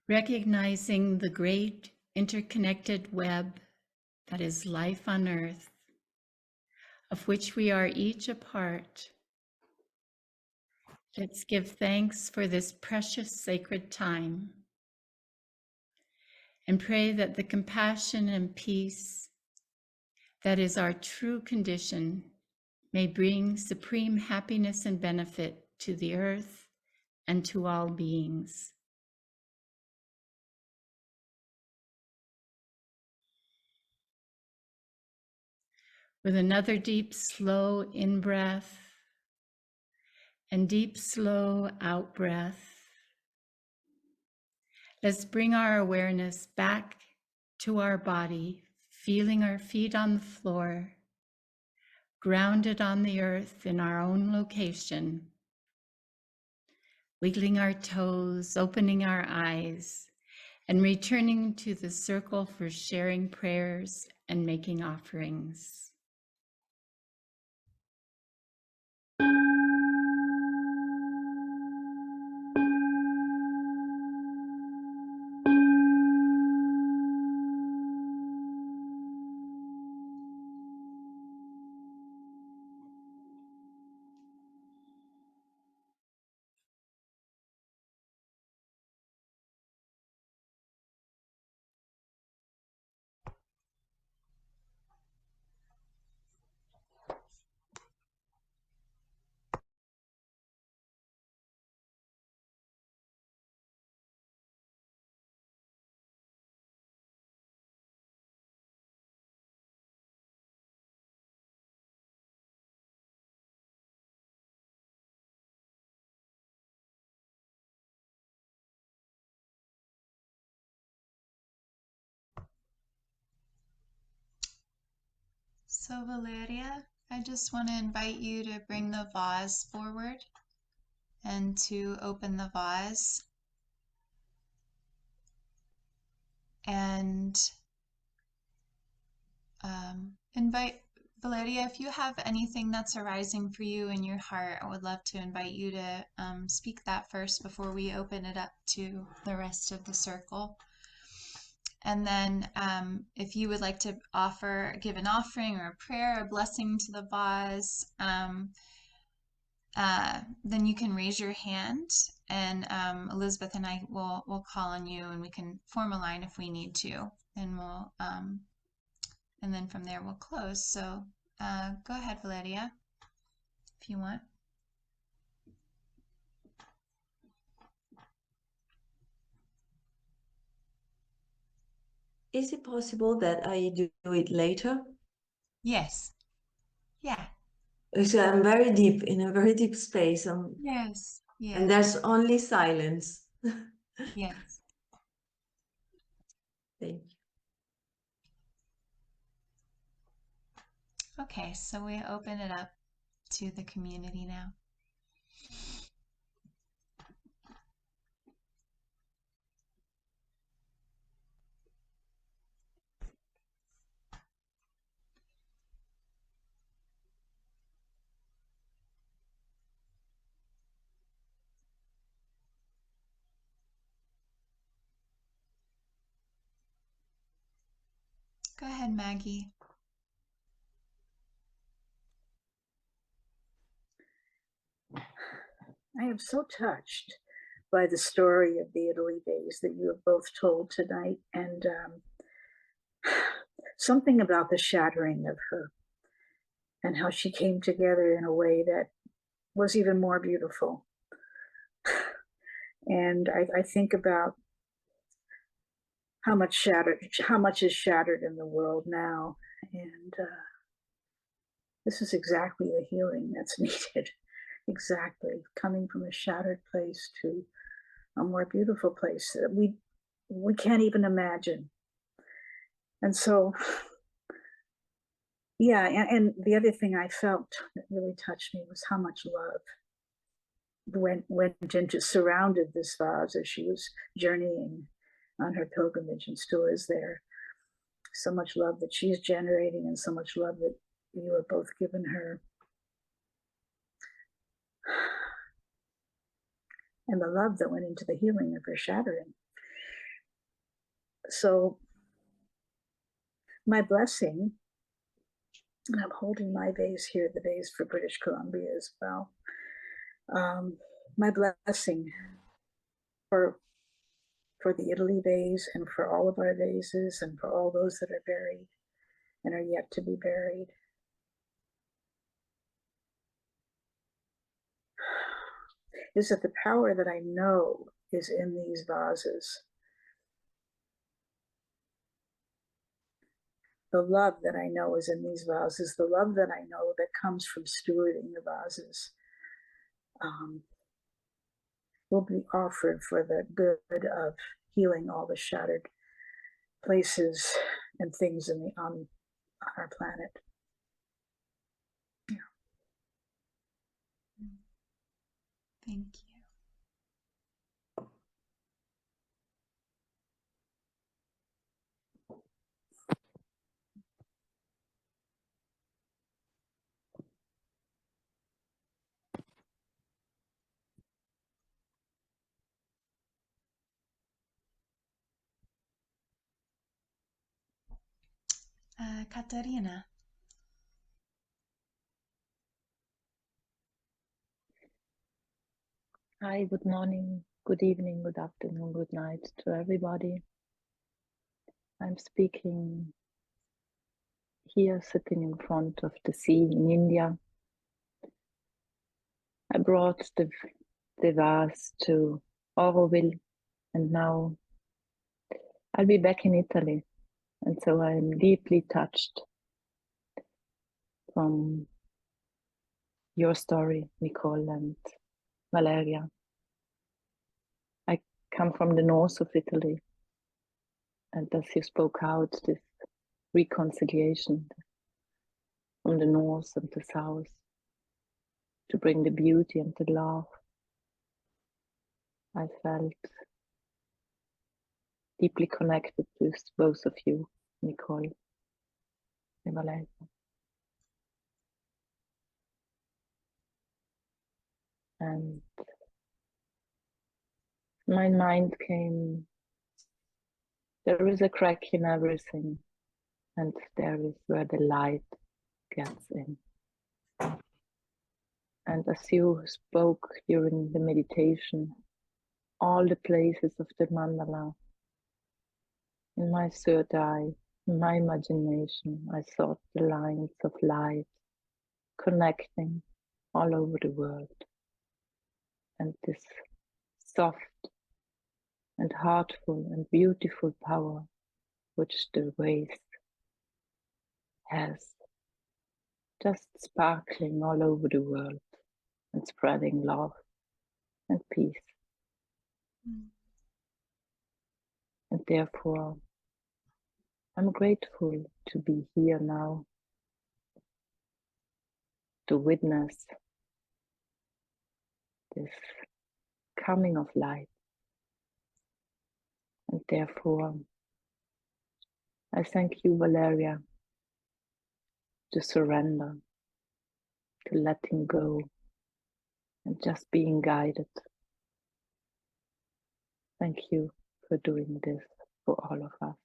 Recognizing the great interconnected web that is life on earth, of which we are each a part. Let's give thanks for this precious sacred time and pray that the compassion and peace that is our true condition may bring supreme happiness and benefit to the earth and to all beings. With another deep, slow in-breath and deep, slow out-breath, let's bring our awareness back to our body, feeling our feet on the floor, grounded on the earth in our own location, wiggling our toes, opening our eyes, and returning to the circle for sharing prayers and making offerings. So Valeria, I just want to invite you to bring the vase forward and to open the vase and invite Valeria, if you have anything that's arising for you in your heart, I would love to invite you to speak that first before we open it up to the rest of the circle. And then if you would like to give an offering or a prayer, a blessing to the vase, then you can raise your hand, and Elizabeth and I will call on you, and we can form a line if we need to, and we'll and then from there we'll close. So go ahead, Valeria, if you want. Is it possible that I do it later? Yes. Yeah. So I'm very deep, in a very deep space, Yes. Yes. and there's only silence. Yes. Thank you. Okay, so we open it up to the community now. Go ahead, Maggie. I am so touched by the story of the Italy vase that you have both told tonight, and something about the shattering of her and how she came together in a way that was even more beautiful. And I think about how much is shattered in the world now, and this is exactly the healing that's needed. Exactly, coming from a shattered place to a more beautiful place that we can't even imagine. And so, yeah, and the other thing I felt that really touched me was how much love went into, surrounded this vase as she was journeying on her pilgrimage, and still is there. So much love that she's generating, and so much love that you have both given her. And the love that went into the healing of her shattering. So my blessing, and I'm holding my vase here, the vase for British Columbia as well. My blessing for the Italy vase, and for all of our vases, and for all those that are buried and are yet to be buried, is that the power that I know is in these vases. The love that I know is in these vases, the love that I know that comes from stewarding the vases, will be offered for the good of healing all the shattered places and things on our planet. Thank you. Katarina. Hi, good morning, good evening, good afternoon, good night to everybody. I'm speaking here, sitting in front of the sea in India. I brought the vase to Auroville, and now I'll be back in Italy. And so I'm deeply touched from your story, Nikole and Valeria. I come from the north of Italy, and as you spoke out, this reconciliation from the north and the south, to bring the beauty and the love, I felt deeply connected with both of you, Nikole and Valeria. And my mind came, there is a crack in everything, and there is where the light gets in. And as you spoke during the meditation, all the places of the mandala, in my third eye, in my imagination, I saw the lines of light connecting all over the world. And this soft and heartful and beautiful power which the vase has, just sparkling all over the world and spreading love and peace. And therefore, I'm grateful to be here now, to witness this coming of light. And therefore, I thank you, Valeria, to surrender, to letting go, and just being guided. Thank you for doing this for all of us.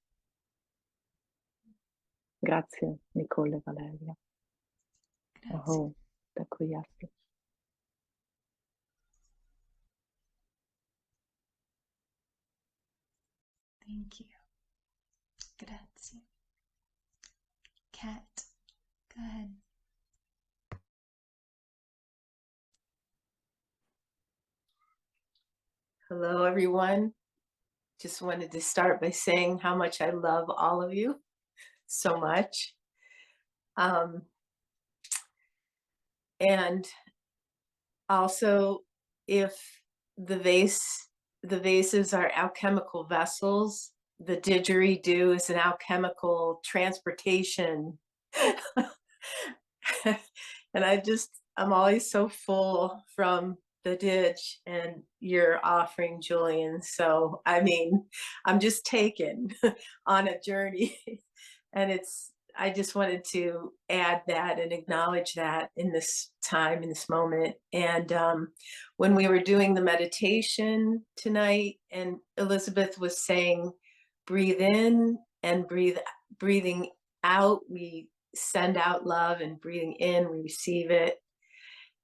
Grazie, Nikole e Valeria. Grazie. Oho, takoyaki. Thank you. Grazie. Kat, go ahead. Hello, everyone. Just wanted to start by saying how much I love all of you so much. And also, if the vases are alchemical vessels, the didgeridoo is an alchemical transportation. And I'm always so full from the ditch and your offering, Julian. So, I mean, I'm just taken on a journey. And I just wanted to add that and acknowledge that in this time, in this moment. And when we were doing the meditation tonight, and Elizabeth was saying, breathe in and breathing out, we send out love, and breathing in, we receive it.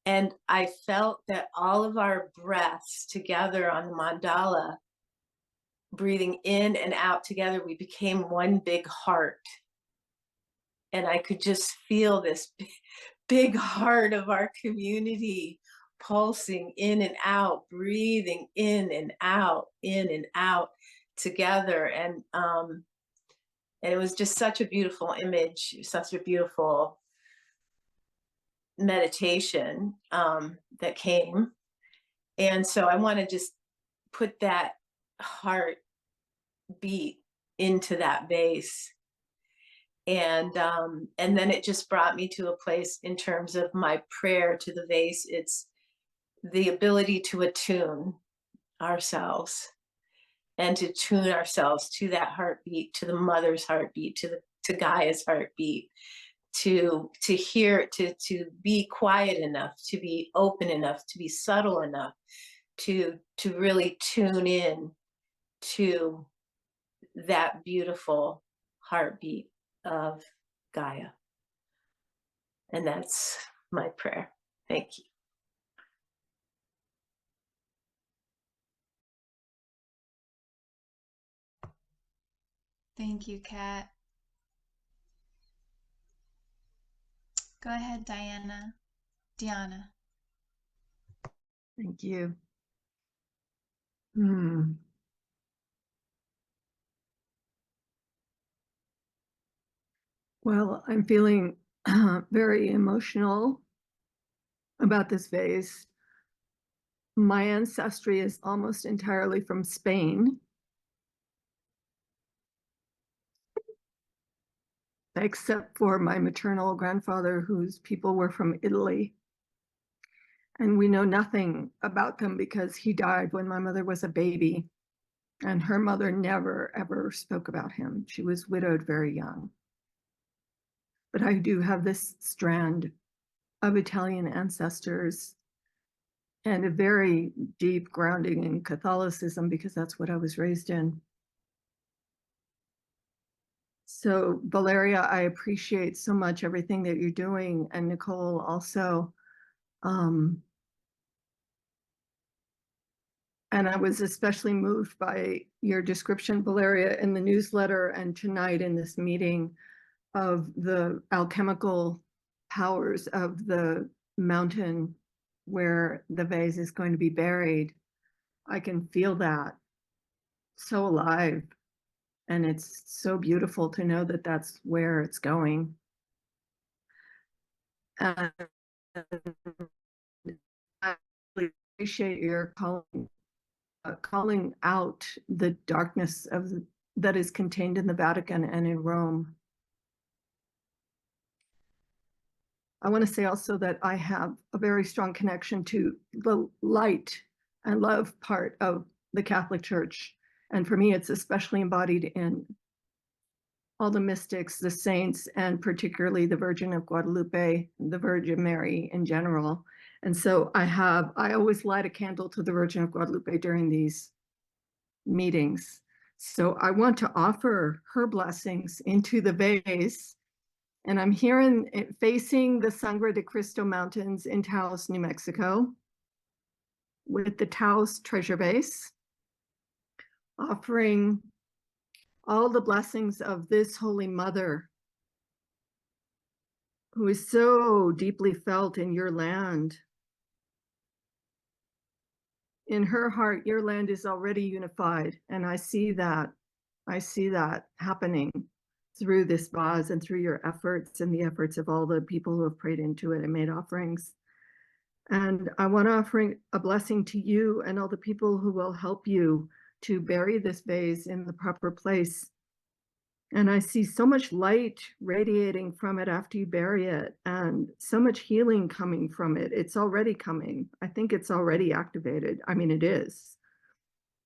And I felt that all of our breaths together on the mandala, breathing in and out together, we became one big heart. And I could just feel this big heart of our community pulsing in and out, breathing in and out together. And it was just such a beautiful image, such a beautiful meditation that came. And so I want to just put that heart beat into that vase. And then it just brought me to a place in terms of my prayer to the vase. It's the ability to attune ourselves and to tune ourselves to that heartbeat, to the mother's heartbeat, to Gaia's heartbeat, to hear, to be quiet enough, to be open enough, to be subtle enough, to really tune in to that beautiful heartbeat of Gaia. And that's my prayer. Thank you. Thank you, Kat. Go ahead, Diana. Thank you. Well, I'm feeling very emotional about this vase. My ancestry is almost entirely from Spain, except for my maternal grandfather, whose people were from Italy. And we know nothing about them because he died when my mother was a baby, and her mother never, ever spoke about him. She was widowed very young. But I do have this strand of Italian ancestors and a very deep grounding in Catholicism because that's what I was raised in. So Valeria, I appreciate so much everything that you're doing, and Nikole also. And I was especially moved by your description, Valeria, in the newsletter and tonight in this meeting of the alchemical powers of the mountain where the vase is going to be buried. I can feel that so alive. And it's so beautiful to know that that's where it's going. And I really appreciate your calling out the darkness that is contained in the Vatican and in Rome. I want to say also that I have a very strong connection to the light and love part of the Catholic Church. And for me, it's especially embodied in all the mystics, the saints, and particularly the Virgin of Guadalupe, the Virgin Mary in general. And so I always light a candle to the Virgin of Guadalupe during these meetings. So I want to offer her blessings into the vase. And I'm here facing the Sangre de Cristo Mountains in Taos, New Mexico, with the Taos Treasure Vase, offering all the blessings of this Holy Mother, who is so deeply felt in your land. In her heart, your land is already unified, and I see that happening through this vase and through your efforts and the efforts of all the people who have prayed into it and made offerings. And I want to offer a blessing to you and all the people who will help you to bury this vase in the proper place. And I see so much light radiating from it after you bury it, and so much healing coming from it. It's already coming. I think it's already activated. I mean, it is.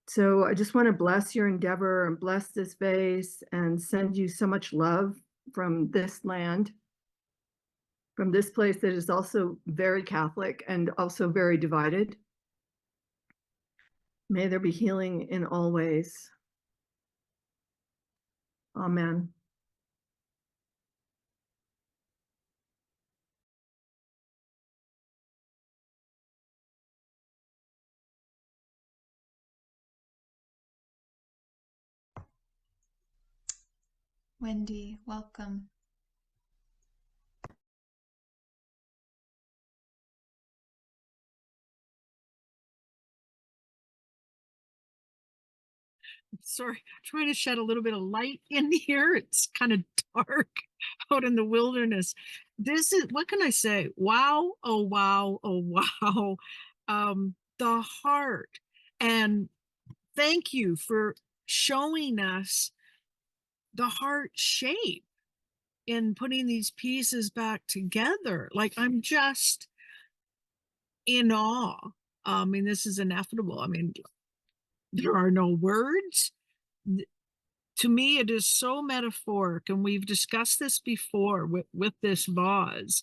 So I just want to bless your endeavor and bless this vase and send you so much love from this land, from this place that is also very Catholic and also very divided. May there be healing in all ways. Amen. Wendy, welcome. sorry, trying to shed a little bit of light in here. It's kind of dark out in the wilderness. This is, what can I say? Wow, oh wow, oh wow. The heart. And thank you for showing us the heart shape in putting these pieces back together. Like, I'm just in awe. I mean, this is ineffable. I mean, there are no words. To me, it is so metaphoric, and we've discussed this before with this vase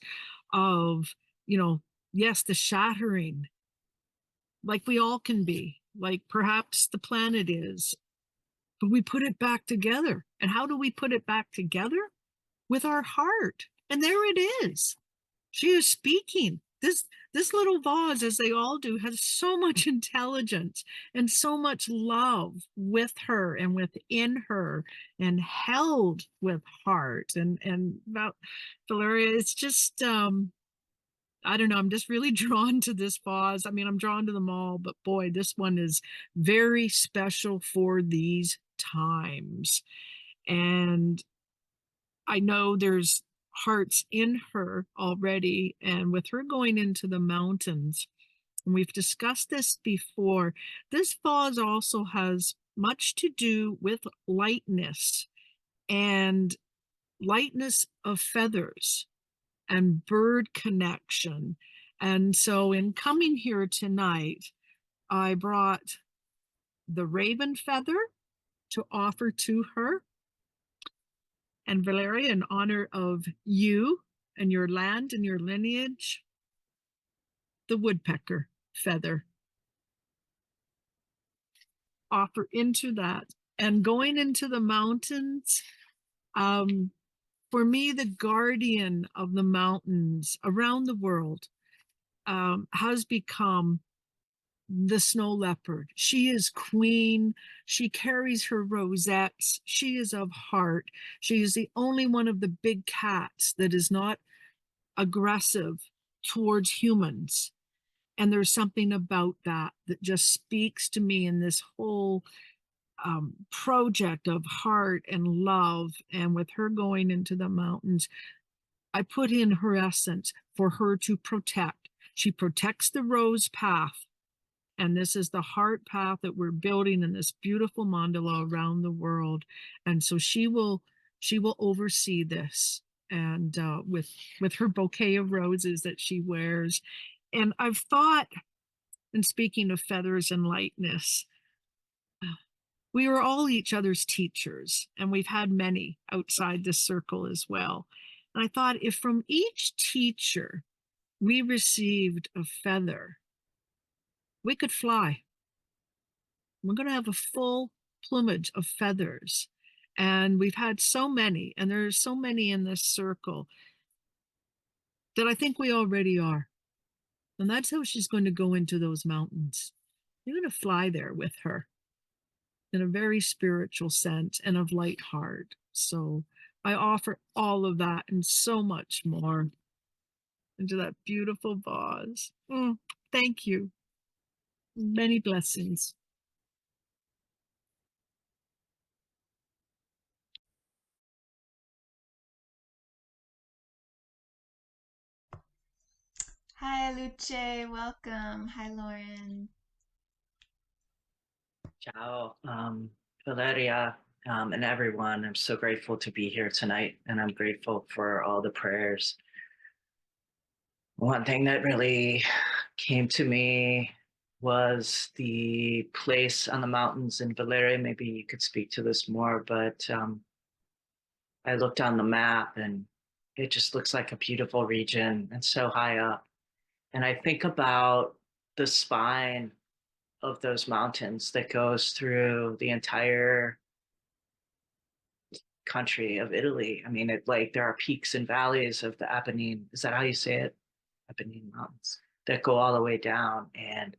of, you know, yes, the shattering, like we all can be, like perhaps the planet is, but we put it back together. And how do we put it back together? With our heart. And there it is. She is speaking. This little vase, as they all do, has so much intelligence and so much love with her and within her, and held with heart. And about Valeria, it's just I don't know, I'm just really drawn to this vase. I mean, I'm drawn to them all, but boy, this one is very special for these times. And I know there's hearts in her already, and with her going into the mountains, and we've discussed this before, this vase also has much to do with lightness and lightness of feathers and bird connection. And so in coming here tonight, I brought the raven feather to offer to her. And Valeria, in honor of you and your land and your lineage, the woodpecker feather. Offer into that. And going into the mountains, for me, the guardian of the mountains around the world has become the snow leopard. She is queen. She carries her rosettes. She is of heart. She is the only one of the big cats that is not aggressive towards humans. And there's something about that that just speaks to me in this whole project of heart and love. And with her going into the mountains, I put in her essence for her to protect. She protects the rose path. And this is the heart path that we're building in this beautiful mandala around the world. And so she will oversee this, and with her bouquet of roses that she wears. And I've thought, and speaking of feathers and lightness, we are all each other's teachers, and we've had many outside this circle as well. And I thought, if from each teacher we received a feather, we could fly. We're going to have a full plumage of feathers. And we've had so many, and there's so many in this circle, that I think we already are. And that's how she's going to go into those mountains. You're going to fly there with her in a very spiritual sense and of light heart. So I offer all of that and so much more into that beautiful vase. Thank you. Many blessings. Hi, Luce. Welcome. Hi, Lauren. Ciao, Valeria, and everyone. I'm so grateful to be here tonight, and I'm grateful for all the prayers. One thing that really came to me was the place on the mountains in Valeria. Maybe you could speak to this more, but I looked on the map and it just looks like a beautiful region and so high up. And I think about the spine of those mountains that goes through the entire country of Italy. I mean, it, like, there are peaks and valleys of the Apennine. Is that how you say it? Apennine Mountains that go all the way down. And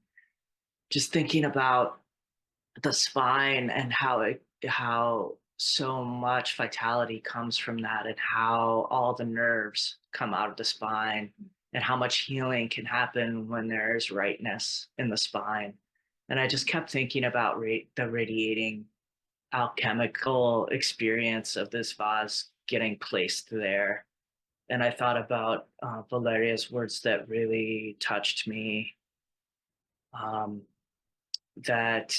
just thinking about the spine and how so much vitality comes from that, and how all the nerves come out of the spine, and how much healing can happen when there's rightness in the spine. And I just kept thinking about the radiating alchemical experience of this vase getting placed there. And I thought about Valeria's words that really touched me, that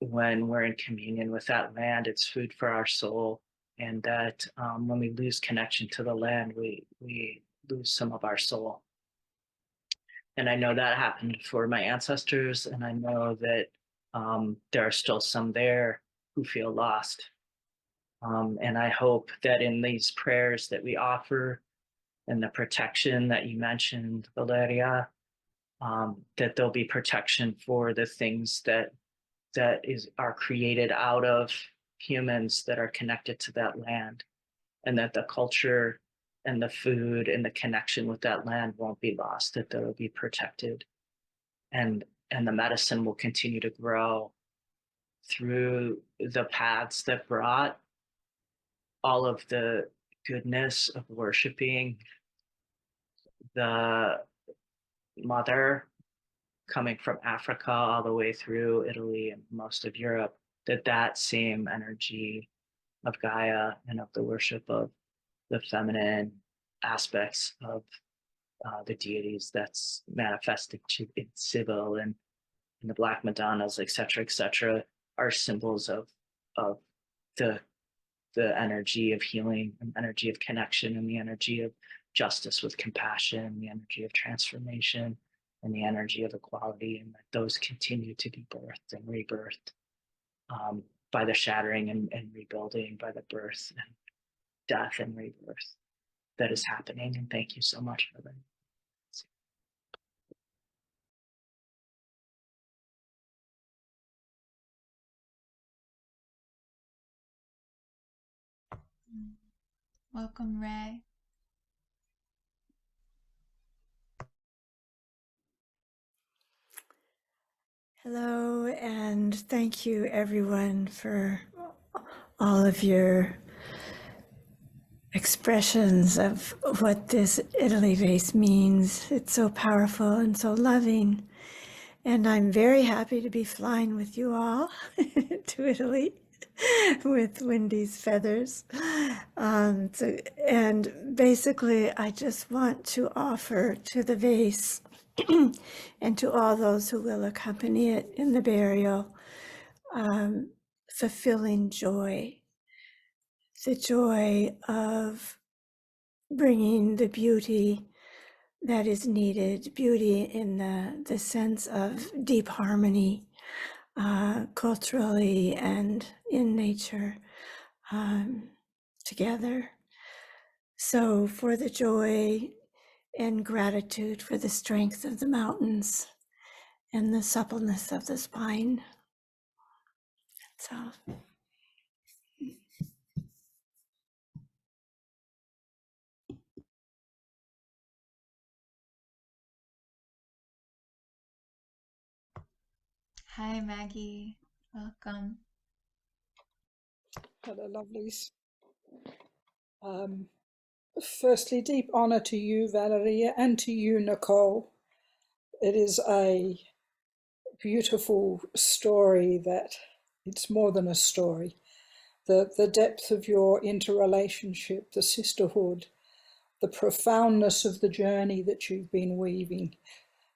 when we're in communion with that land, it's food for our soul. And that when we lose connection to the land, we lose some of our soul. And I know that happened for my ancestors, and I know that there are still some there who feel lost. And I hope that in these prayers that we offer and the protection that you mentioned, Valeria, that there'll be protection for the things that are created out of humans that are connected to that land, and that the culture and the food and the connection with that land won't be lost, that they'll be protected, and the medicine will continue to grow through the paths that brought all of the goodness of worshiping the mother, coming from Africa all the way through Italy and most of Europe, that same energy of Gaia and of the worship of the feminine aspects of the deities that's manifested in Sibyl and in the Black Madonnas, et cetera, are symbols of the energy of healing and energy of connection and the energy of justice with compassion, the energy of transformation and the energy of equality, and that those continue to be birthed and rebirthed by the shattering and rebuilding, by the birth and death and rebirth that is happening. And thank you so much for that. Welcome, Ray. Hello, and thank you everyone for all of your expressions of what this Italy vase means. It's so powerful and so loving. And I'm very happy to be flying with you all to Italy with Wendy's feathers. And basically, I just want to offer to the vase and to all those who will accompany it in the burial, fulfilling joy, the joy of bringing the beauty that is needed, beauty in the sense of deep harmony, culturally and in nature, together. So for the joy and gratitude for the strength of the mountains and the suppleness of the spine. That's all. Hi, Maggie. Welcome. Hello, lovelies. Firstly, deep honor to you, Valeria, and to you, Nikole. It is a beautiful story that it's more than a story. The depth of your interrelationship, the sisterhood, the profoundness of the journey that you've been weaving.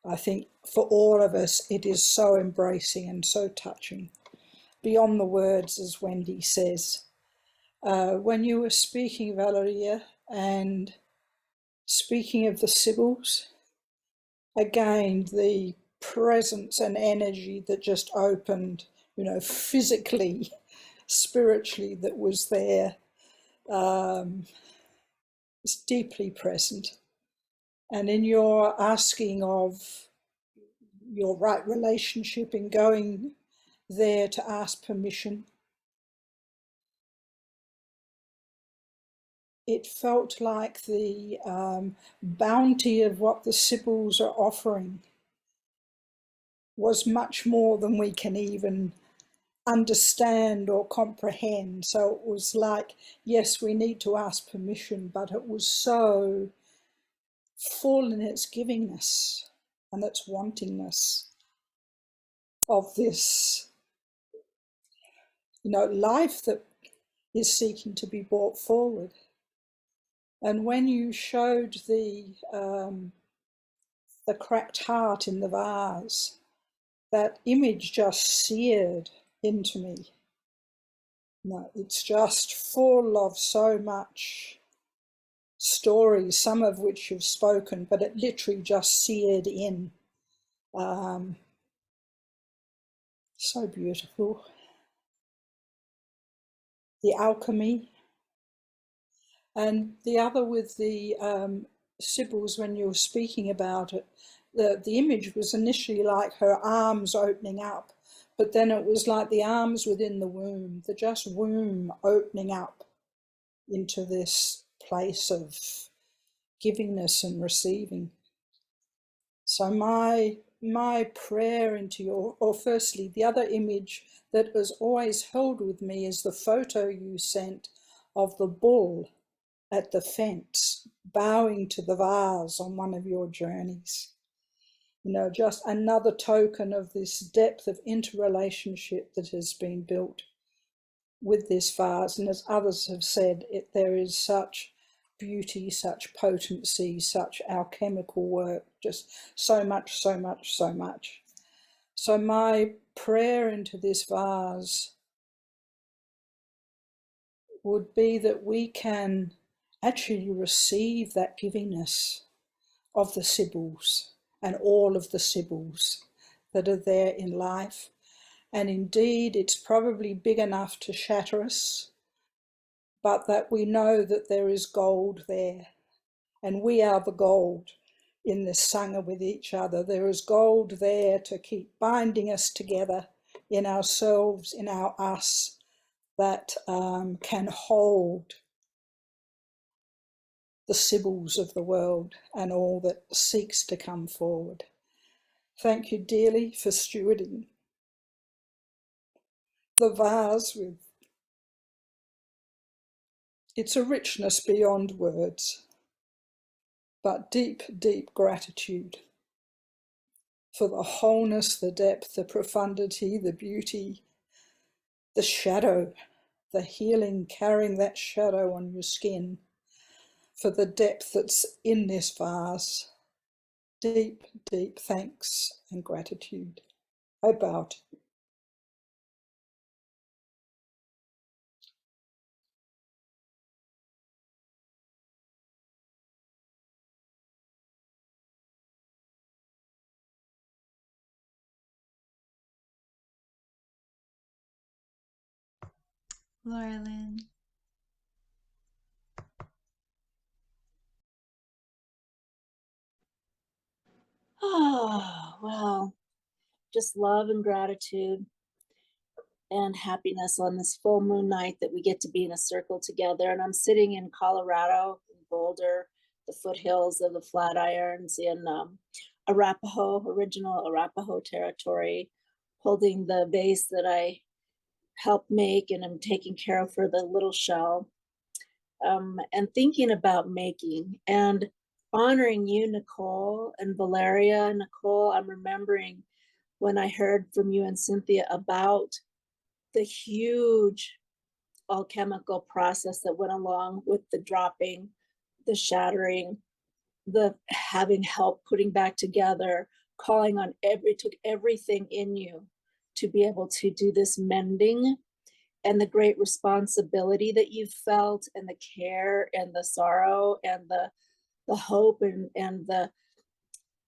I think for all of us, it is so embracing and so touching. Beyond the words, as Wendy says. When you were speaking, Valeria, and speaking of the Sibyls, again, the presence and energy that just opened, physically, spiritually, that was there, is deeply present. And in your asking of your right relationship in going there to ask permission, it felt like the bounty of what the Sibyls are offering was much more than we can even understand or comprehend. So it was like, yes, we need to ask permission, but it was so full in its givingness and its wantingness. of this, life that is seeking to be brought forward. And when you showed the cracked heart in the vase, that image just seared into me. It's just full of so much stories, some of which you've spoken, but it literally just seared in. So beautiful. The alchemy. And the other with the Sibyls, when you were speaking about it, the image was initially like her arms opening up, but then it was like the arms within the womb, the just womb opening up into this place of givingness and receiving. So my prayer into your, or firstly, the other image that was always held with me is the photo you sent of the bull at the fence, bowing to the vase on one of your journeys. Just another token of this depth of interrelationship that has been built with this vase. And as others have said, there is such beauty, such potency, such alchemical work, just so much, so much, so much. So my prayer into this vase would be that we can actually receive that givingness of the Sibyls and all of the Sibyls that are there in life. And indeed, it's probably big enough to shatter us, but that we know that there is gold there. And we are the gold in this Sangha with each other. There is gold there to keep binding us together in ourselves, in our us, that can hold the Sibyls of the world and all that seeks to come forward. Thank you dearly for stewarding the vase with it's a richness beyond words, but deep, deep gratitude for the wholeness, the depth, the profundity, the beauty, the shadow, the healing, carrying that shadow on your skin, for the depth that's in this vase. Deep, deep thanks and gratitude. I bow to you. Laura Lynn. Oh, well, just love and gratitude and happiness on this full moon night that we get to be in a circle together. And I'm sitting in Colorado, in Boulder, the foothills of the Flatirons in original Arapaho territory, holding the vase that I helped make and I'm taking care of for the little shell, and thinking about making and honoring you, Nikole, and Valeria. Nikole, I'm remembering when I heard from you and Cynthia about the huge alchemical process that went along with the dropping, the shattering, the having help putting back together, calling on took everything in you to be able to do this mending, and the great responsibility that you felt, and the care and the sorrow and the hope and the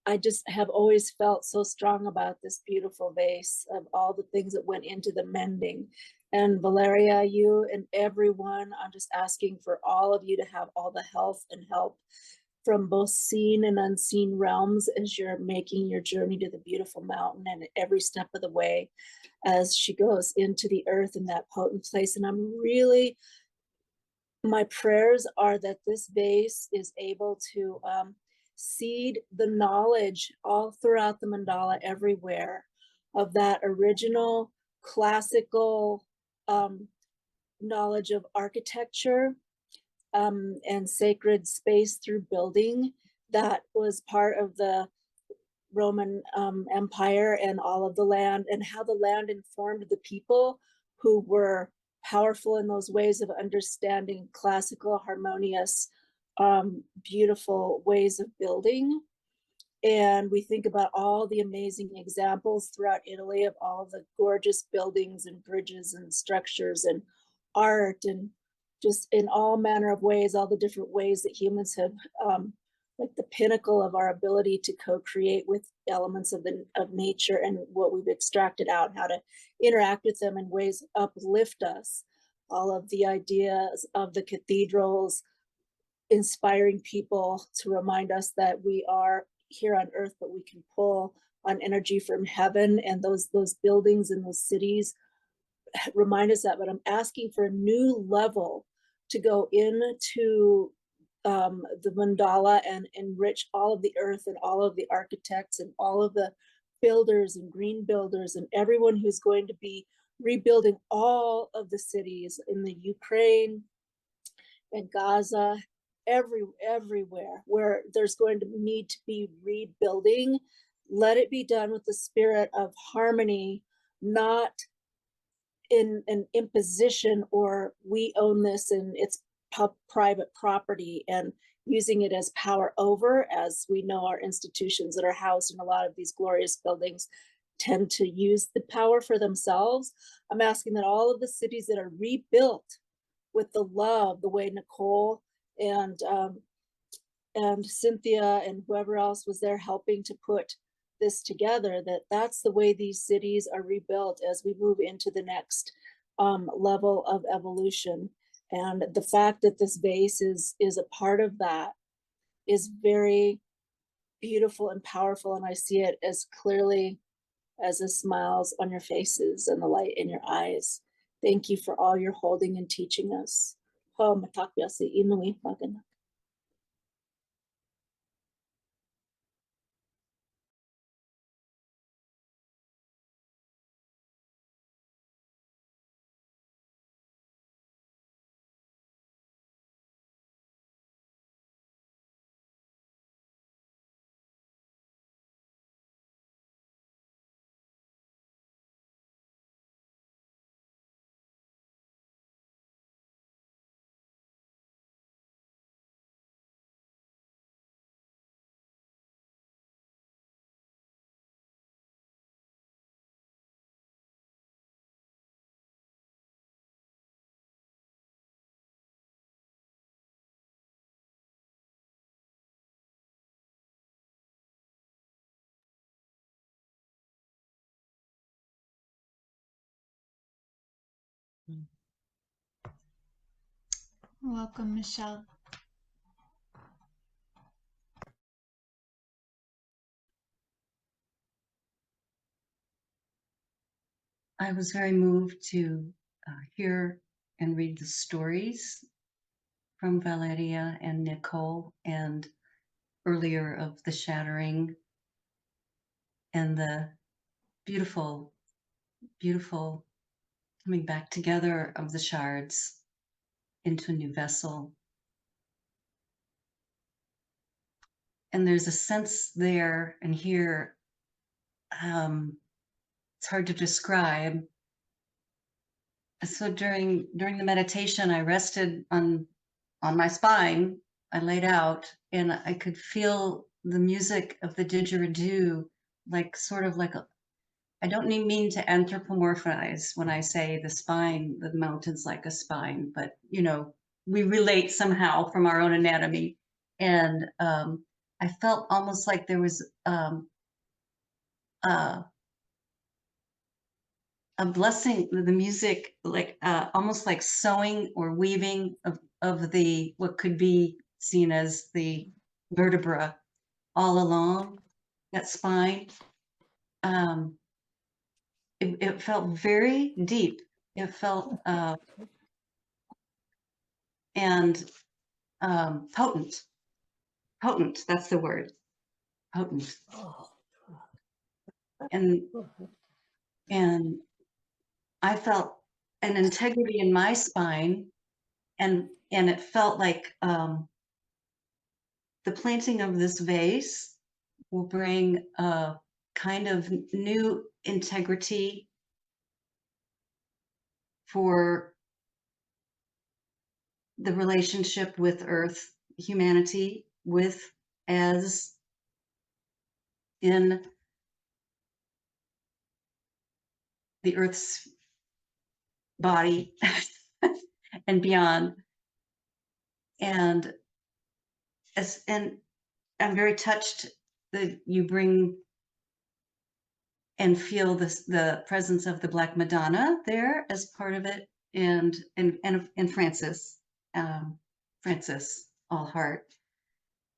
I just have always felt so strong about this beautiful vase of all the things that went into the mending. And Valeria, you and everyone, I'm just asking for all of you to have all the health and help from both seen and unseen realms as you're making your journey to the beautiful mountain, and every step of the way as she goes into the earth in that potent place. And my prayers are that this vase is able to seed the knowledge all throughout the mandala everywhere of that original classical knowledge of architecture and sacred space through building that was part of the Roman Empire and all of the land, and how the land informed the people who were powerful in those ways of understanding classical, harmonious, beautiful ways of building. And we think about all the amazing examples throughout Italy of all the gorgeous buildings and bridges and structures and art, and just in all manner of ways, all the different ways that humans have, like the pinnacle of our ability to co-create with elements of nature and what we've extracted out, and how to interact with them in ways uplift us. All of the ideas of the cathedrals inspiring people to remind us that we are here on earth, but we can pull on energy from heaven, and those buildings and those cities remind us that. But I'm asking for a new level to go into the mandala and enrich all of the earth and all of the architects and all of the builders and green builders and everyone who's going to be rebuilding all of the cities in the Ukraine and Gaza, everywhere where there's going to need to be rebuilding. Let it be done with the spirit of harmony, not in an imposition or we own this and it's private property, and using it as power over, as we know our institutions that are housed in a lot of these glorious buildings tend to use the power for themselves. I'm asking that all of the cities that are rebuilt with the love, the way Nikole and Cynthia and whoever else was there helping to put this together, that's the way these cities are rebuilt as we move into the next level of evolution. And the fact that this vase is a part of that is very beautiful and powerful. And I see it as clearly as the smiles on your faces and the light in your eyes. Thank you for all you're holding and teaching us. Welcome, Michelle. I was very moved to hear and read the stories from Valeria and Nikole, and earlier of the shattering and the beautiful, beautiful coming back together of the shards into a new vessel. And there's a sense there and here, it's hard to describe. So during the meditation, I rested on my spine. I laid out and I could feel the music of the didgeridoo, like sort of like I don't mean to anthropomorphize when I say the spine, the mountain's like a spine, but you know, we relate somehow from our own anatomy. And I felt almost like there was a blessing, the music, like almost like sewing or weaving of the what could be seen as the vertebra all along that spine. It felt very deep. It felt and potent. Potent, that's the word. Potent. And I felt an integrity in my spine, and it felt like the planting of this vase will bring a kind of new integrity for the relationship with Earth, humanity, with as in the Earth's body and beyond. And I'm very touched that you bring and feel the presence of the Black Madonna there as part of it, and Francis, all heart,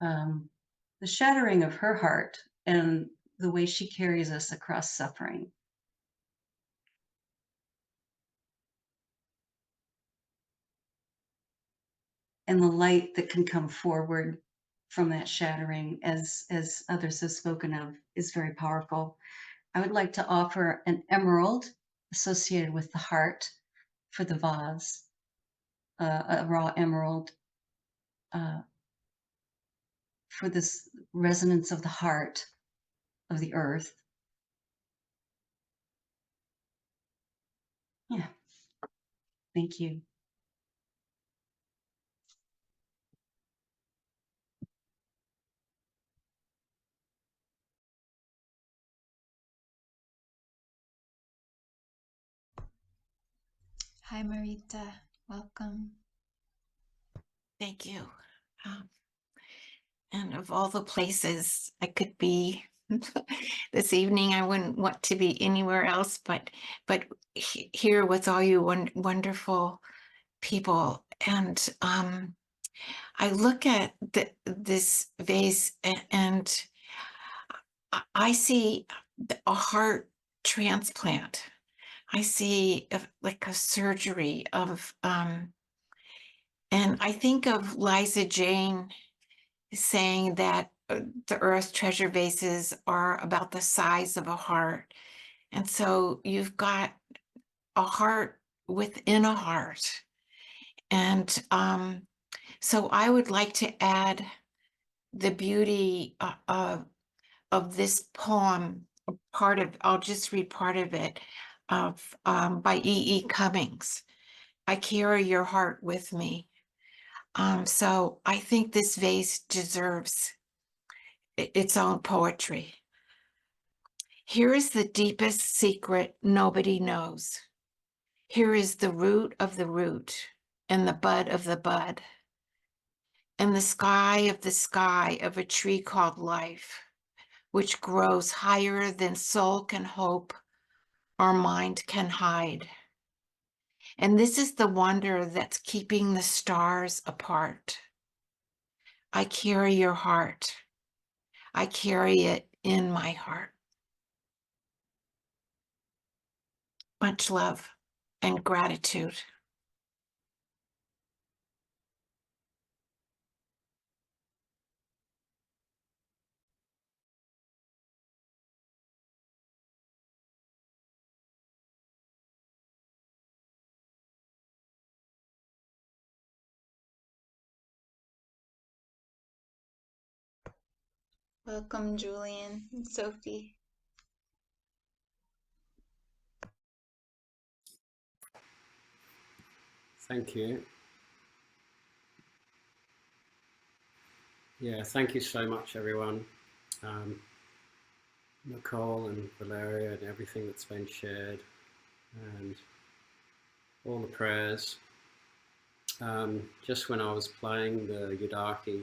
the shattering of her heart and the way she carries us across suffering. And the light that can come forward from that shattering, as others have spoken of, is very powerful. I would like to offer an emerald associated with the heart for the vase, a raw emerald, for this resonance of the heart of the earth. Yeah, thank you. Hi, Marita. Welcome. Thank you. And of all the places I could be this evening, I wouldn't want to be anywhere else but here with all you wonderful people. And I look at this vase and I see a heart transplant. I see like a surgery of, and I think of Liza Jane saying that the Earth Treasure Vases are about the size of a heart. And so you've got a heart within a heart. And so I would like to add the beauty of this poem, I'll just read part of it, by E.E. Cummings. I carry your heart with me. So I think this vase deserves its own poetry. Here is the deepest secret nobody knows. Here is the root of the root and the bud of the bud and the sky of a tree called life, which grows higher than soul can hope or mind can hide. And this is the wonder that's keeping the stars apart. I carry your heart. I carry it in my heart. Much love and gratitude. Welcome, Julian and Sophie. Thank you. Yeah, thank you so much, everyone. Nikole and Valeria and everything that's been shared and all the prayers. Just when I was playing the yidaki,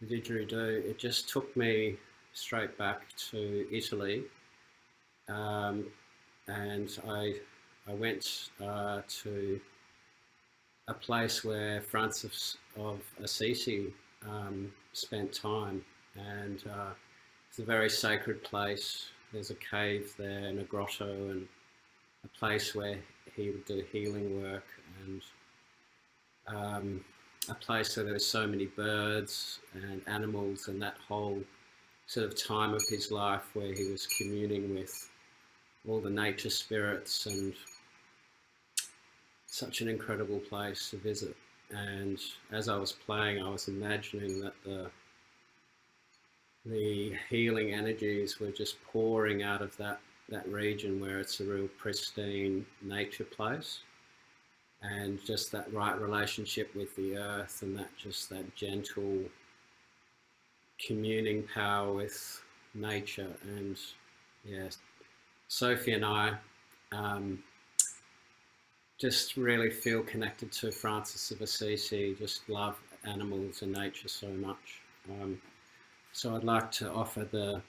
the didgeridoo, it just took me straight back to Italy. And I went to a place where Francis of Assisi spent time, and it's a very sacred place. There's a cave there and a grotto and a place where he would do healing work, and a place where there were so many birds and animals, and that whole sort of time of his life where he was communing with all the nature spirits, and such an incredible place to visit. And as I was playing, I was imagining that the healing energies were just pouring out of that region where it's a real pristine nature place, and just that right relationship with the earth, and that gentle communing power with nature. And yes, Sophie and I just really feel connected to Francis of Assisi, just love animals and nature so much. So I'd like to offer the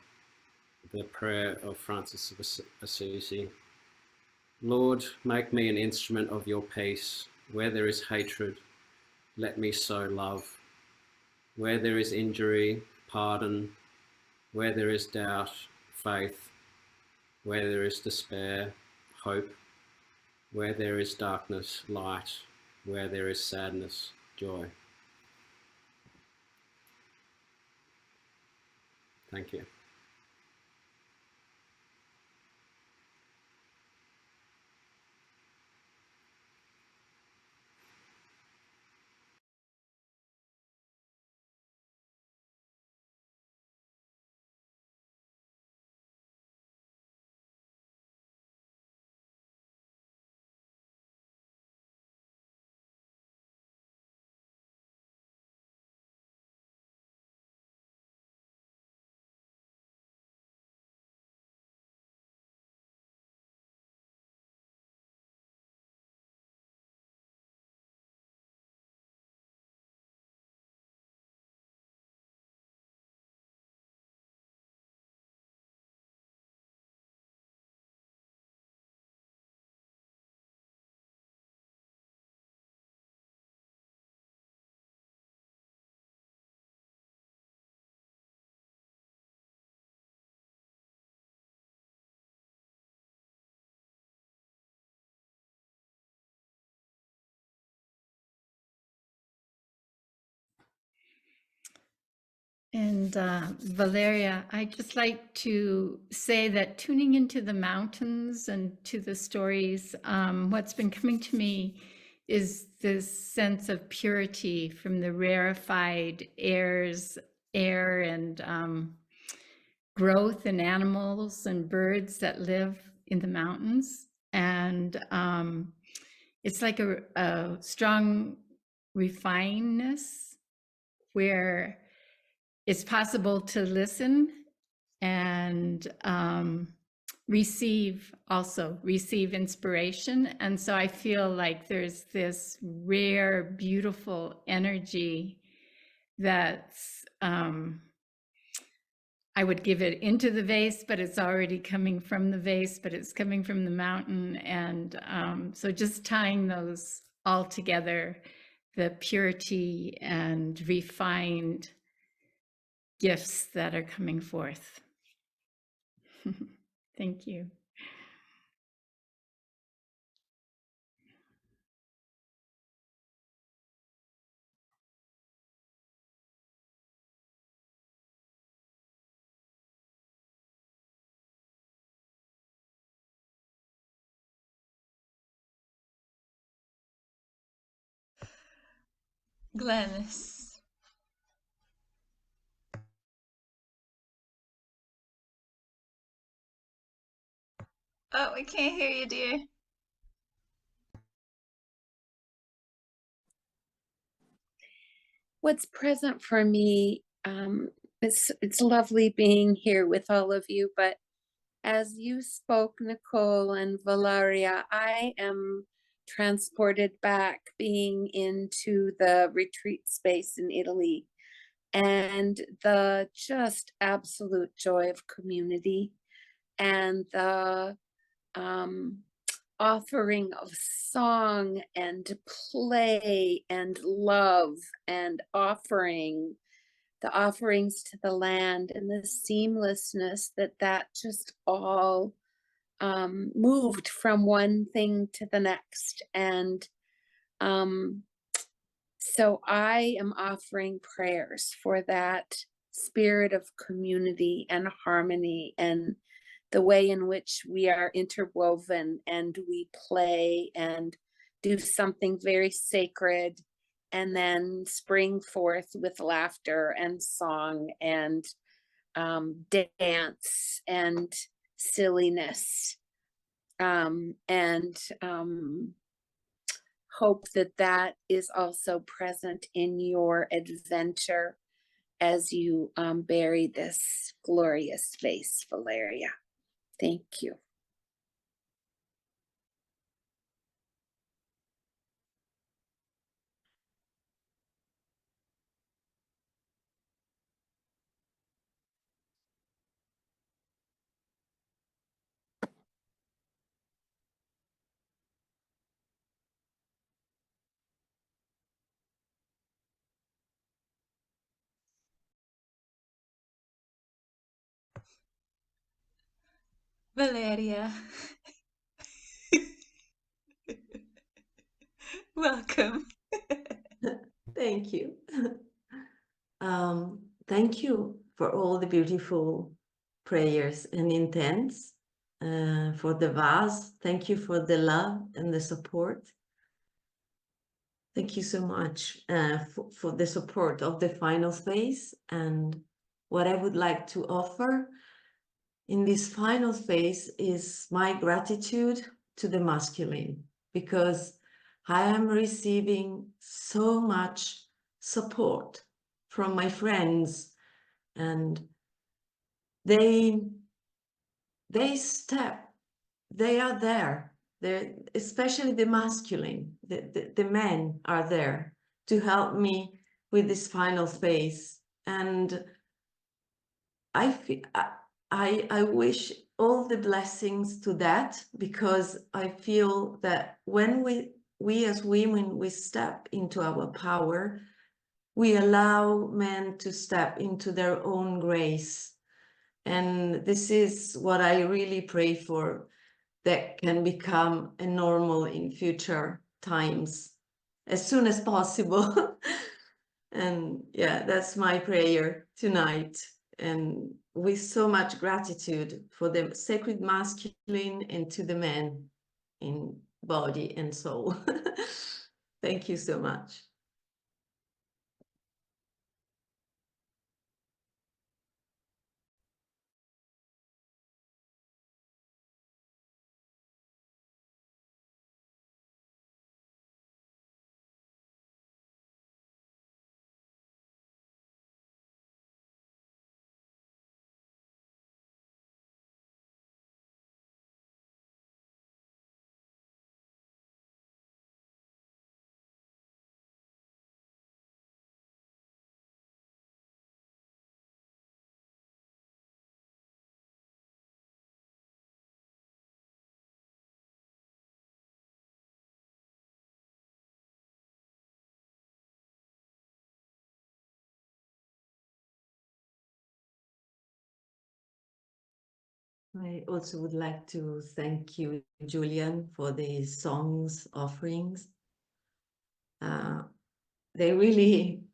prayer of Francis of Assisi. Lord, make me an instrument of your peace. Where there is hatred, let me sow love. Where there is injury, pardon. Where there is doubt, faith. Where there is despair, hope. Where there is darkness, light. Where there is sadness, joy. Thank you. And Valeria, I'd just like to say that tuning into the mountains and to the stories, what's been coming to me is this sense of purity from the rarefied air and growth in animals and birds that live in the mountains. And it's like a strong refinedness where it's possible to listen and receive inspiration. And so I feel like there's this rare, beautiful energy that's, I would give it into the vase, but it's already coming from the vase, but it's coming from the mountain. And so just tying those all together, the purity and refined gifts that are coming forth. Thank you. Glennis. Oh, we can't hear you, dear. What's present for me, it's lovely being here with all of you, but as you spoke, Nikole and Valeria, I am transported back being into the retreat space in Italy and the just absolute joy of community and the offering of song and play and love and offering, the offerings to the land and the seamlessness that just all moved from one thing to the next. And so I am offering prayers for that spirit of community and harmony and the way in which we are interwoven and we play and do something very sacred and then spring forth with laughter and song and dance and silliness, and hope that that is also present in your adventure as you bury this glorious vase, Valeria. Thank you. Valeria, welcome. Thank you. Thank you for all the beautiful prayers and intents, for the vase. Thank you for the love and the support. Thank you so much for the support of the final phase. And what I would like to offer in this final phase is my gratitude to the masculine, because I am receiving so much support from my friends, and they are there. They're, especially the masculine, the men are there to help me with this final phase. And I wish all the blessings to that, because I feel that when we as women, we step into our power, we allow men to step into their own grace. And this is what I really pray for, that can become a normal in future times as soon as possible. And yeah, that's my prayer tonight. And with so much gratitude for the sacred masculine and to the men in body and soul. Thank you so much. I also would like to thank you, Julian, for the songs offerings. They really,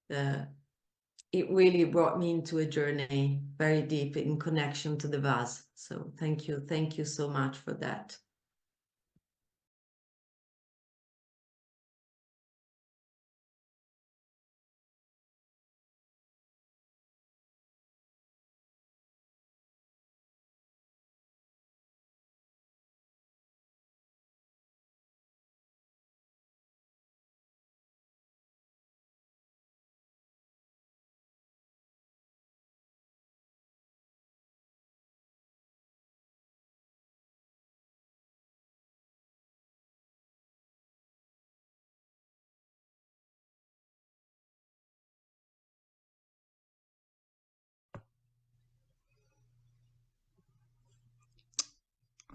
it really brought me into a journey very deep in connection to the vase. So thank you so much for that.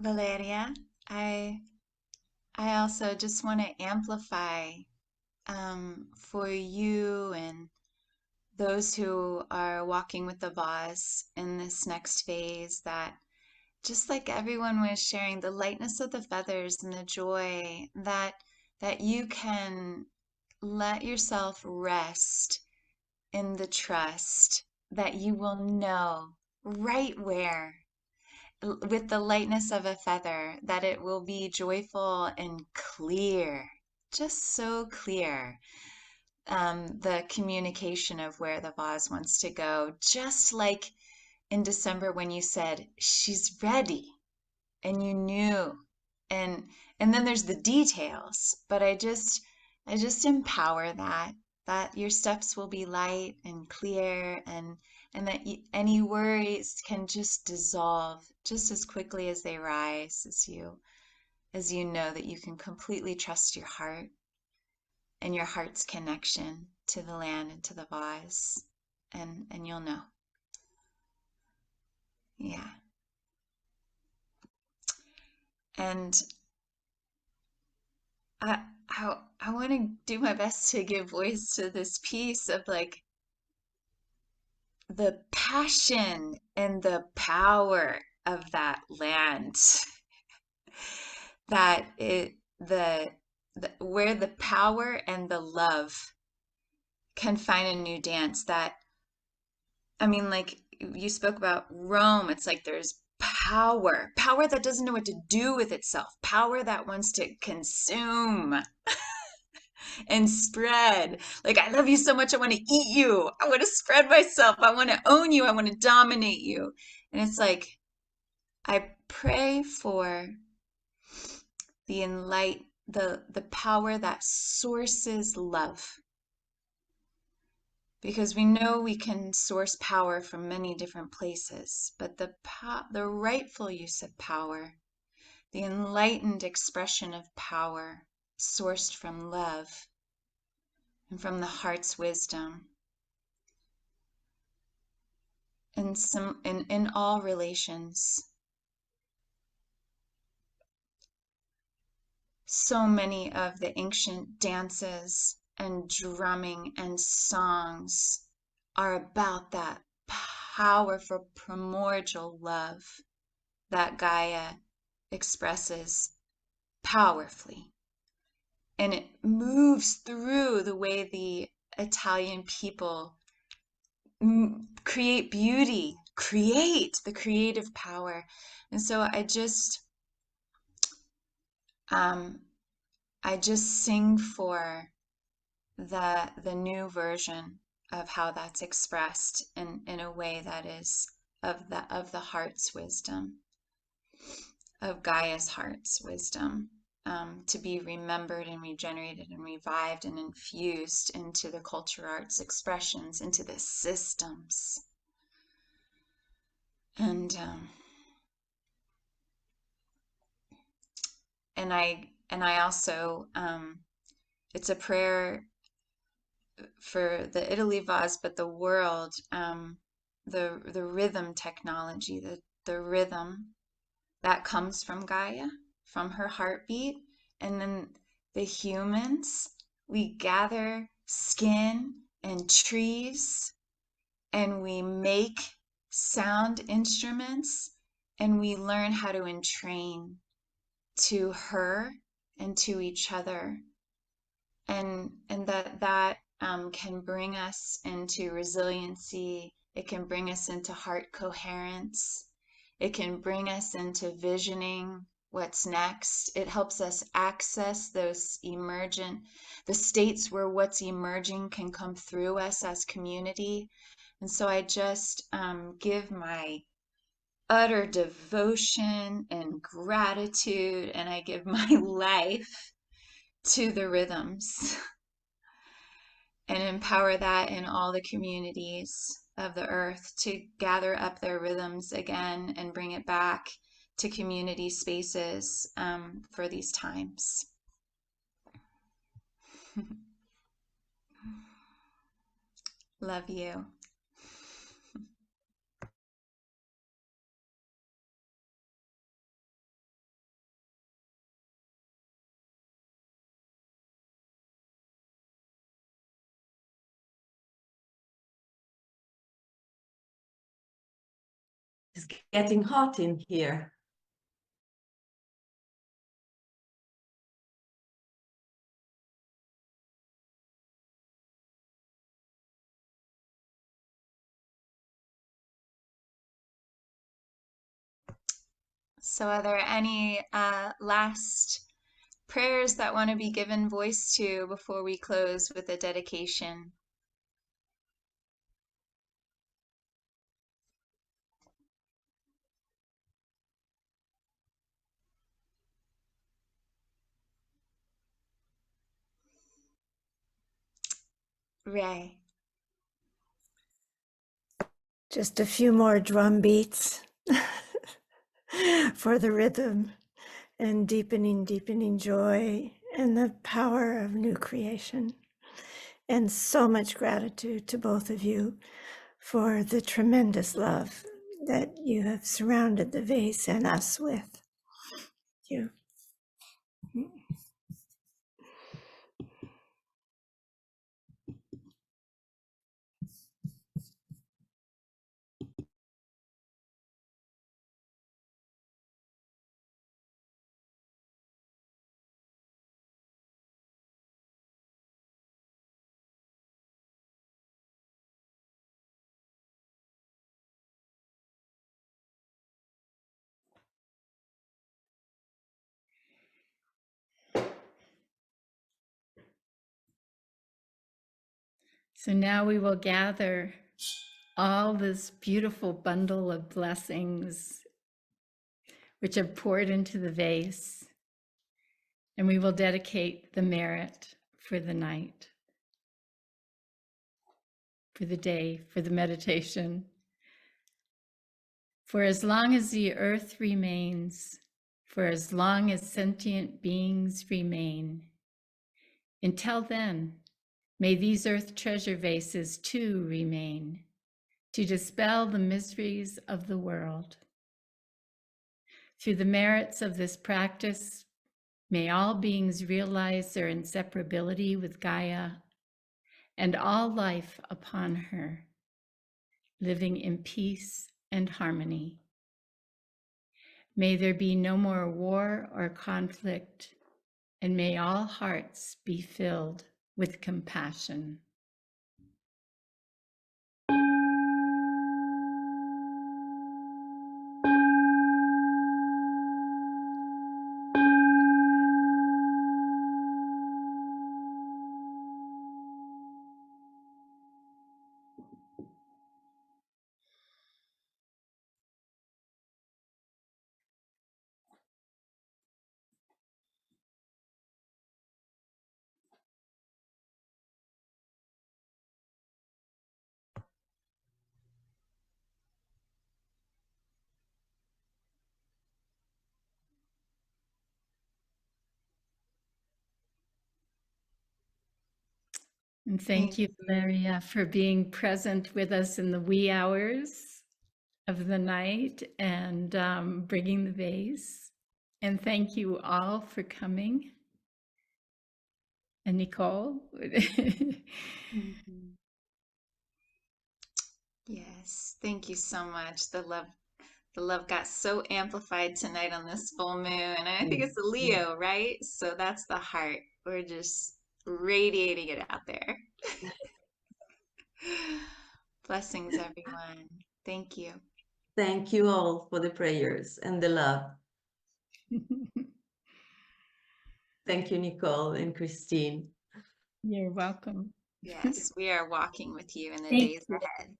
Valeria, I also just want to amplify for you and those who are walking with the vase in this next phase, that just like everyone was sharing, the lightness of the feathers and the joy that you can let yourself rest in the trust that you will know right where, with the lightness of a feather, that it will be joyful and clear, just so clear. the communication of where the vase wants to go, just like in December when you said she's ready and you knew, and then there's the details, but I just empower that your steps will be light and clear, and that any worries can just dissolve just as quickly as they rise, as you know that you can completely trust your heart and your heart's connection to the land and to the vase, and you'll know. Yeah. And I want to do my best to give voice to this piece of like the passion and the power of that land. That where the power and the love can find a new dance. That, I mean, like you spoke about Rome, it's like there's power that doesn't know what to do with itself, power that wants to consume and spread. Like, I love you so much, I want to eat you, I want to spread myself, I want to own you, I want to dominate you. And it's like, I pray for the power that sources love, because we know we can source power from many different places, but the rightful use of power, the enlightened expression of power sourced from love and from the heart's wisdom, and in all relations. So many of the ancient dances and drumming and songs are about that powerful primordial love that Gaia expresses powerfully. And it moves through the way the Italian people create beauty, create the creative power. And so I just sing for the new version of how that's expressed in a way that is of the heart's wisdom, of Gaia's heart's wisdom, to be remembered and regenerated and revived and infused into the culture arts expressions, into the systems. And I also, it's a prayer for the Italy vase, but the world, the rhythm technology, the rhythm that comes from Gaia, from her heartbeat. And then the humans, we gather skin and trees, and we make sound instruments, and we learn how to entrain to her and to each other, and that can bring us into resiliency. It can bring us into heart coherence. It can bring us into visioning what's next. It helps us access those the states where what's emerging can come through us as community. And so I just give my utter devotion and gratitude, and I give my life to the rhythms and empower that in all the communities of the earth to gather up their rhythms again and bring it back to community spaces for these times. Love you. It's getting hot in here. So are there any last prayers that want to be given voice to before we close with a dedication? Ray. Just a few more drum beats for the rhythm and deepening joy and the power of new creation. And so much gratitude to both of you for the tremendous love that you have surrounded the vase and us with. Thank you. So now we will gather all this beautiful bundle of blessings which have poured into the vase, and we will dedicate the merit for the night, for the day, for the meditation. For as long as the earth remains, for as long as sentient beings remain, until then, may these earth treasure vases too remain, to dispel the miseries of the world. Through the merits of this practice, may all beings realize their inseparability with Gaia and all life upon her, living in peace and harmony. May there be no more war or conflict, and may all hearts be filled with compassion. And thank you, Valeria, for being present with us in the wee hours of the night and bringing the vase. And thank you all for coming. And Nikole. Yes, thank you so much. The love got so amplified tonight on this full moon. And I think it's a Leo, right? So that's the heart. We're just radiating it out there. Blessings, everyone. Thank you. Thank you all for the prayers and the love. Thank you, Nikole and Christine. You're welcome. Yes, we are walking with you in the Thank days you. ahead.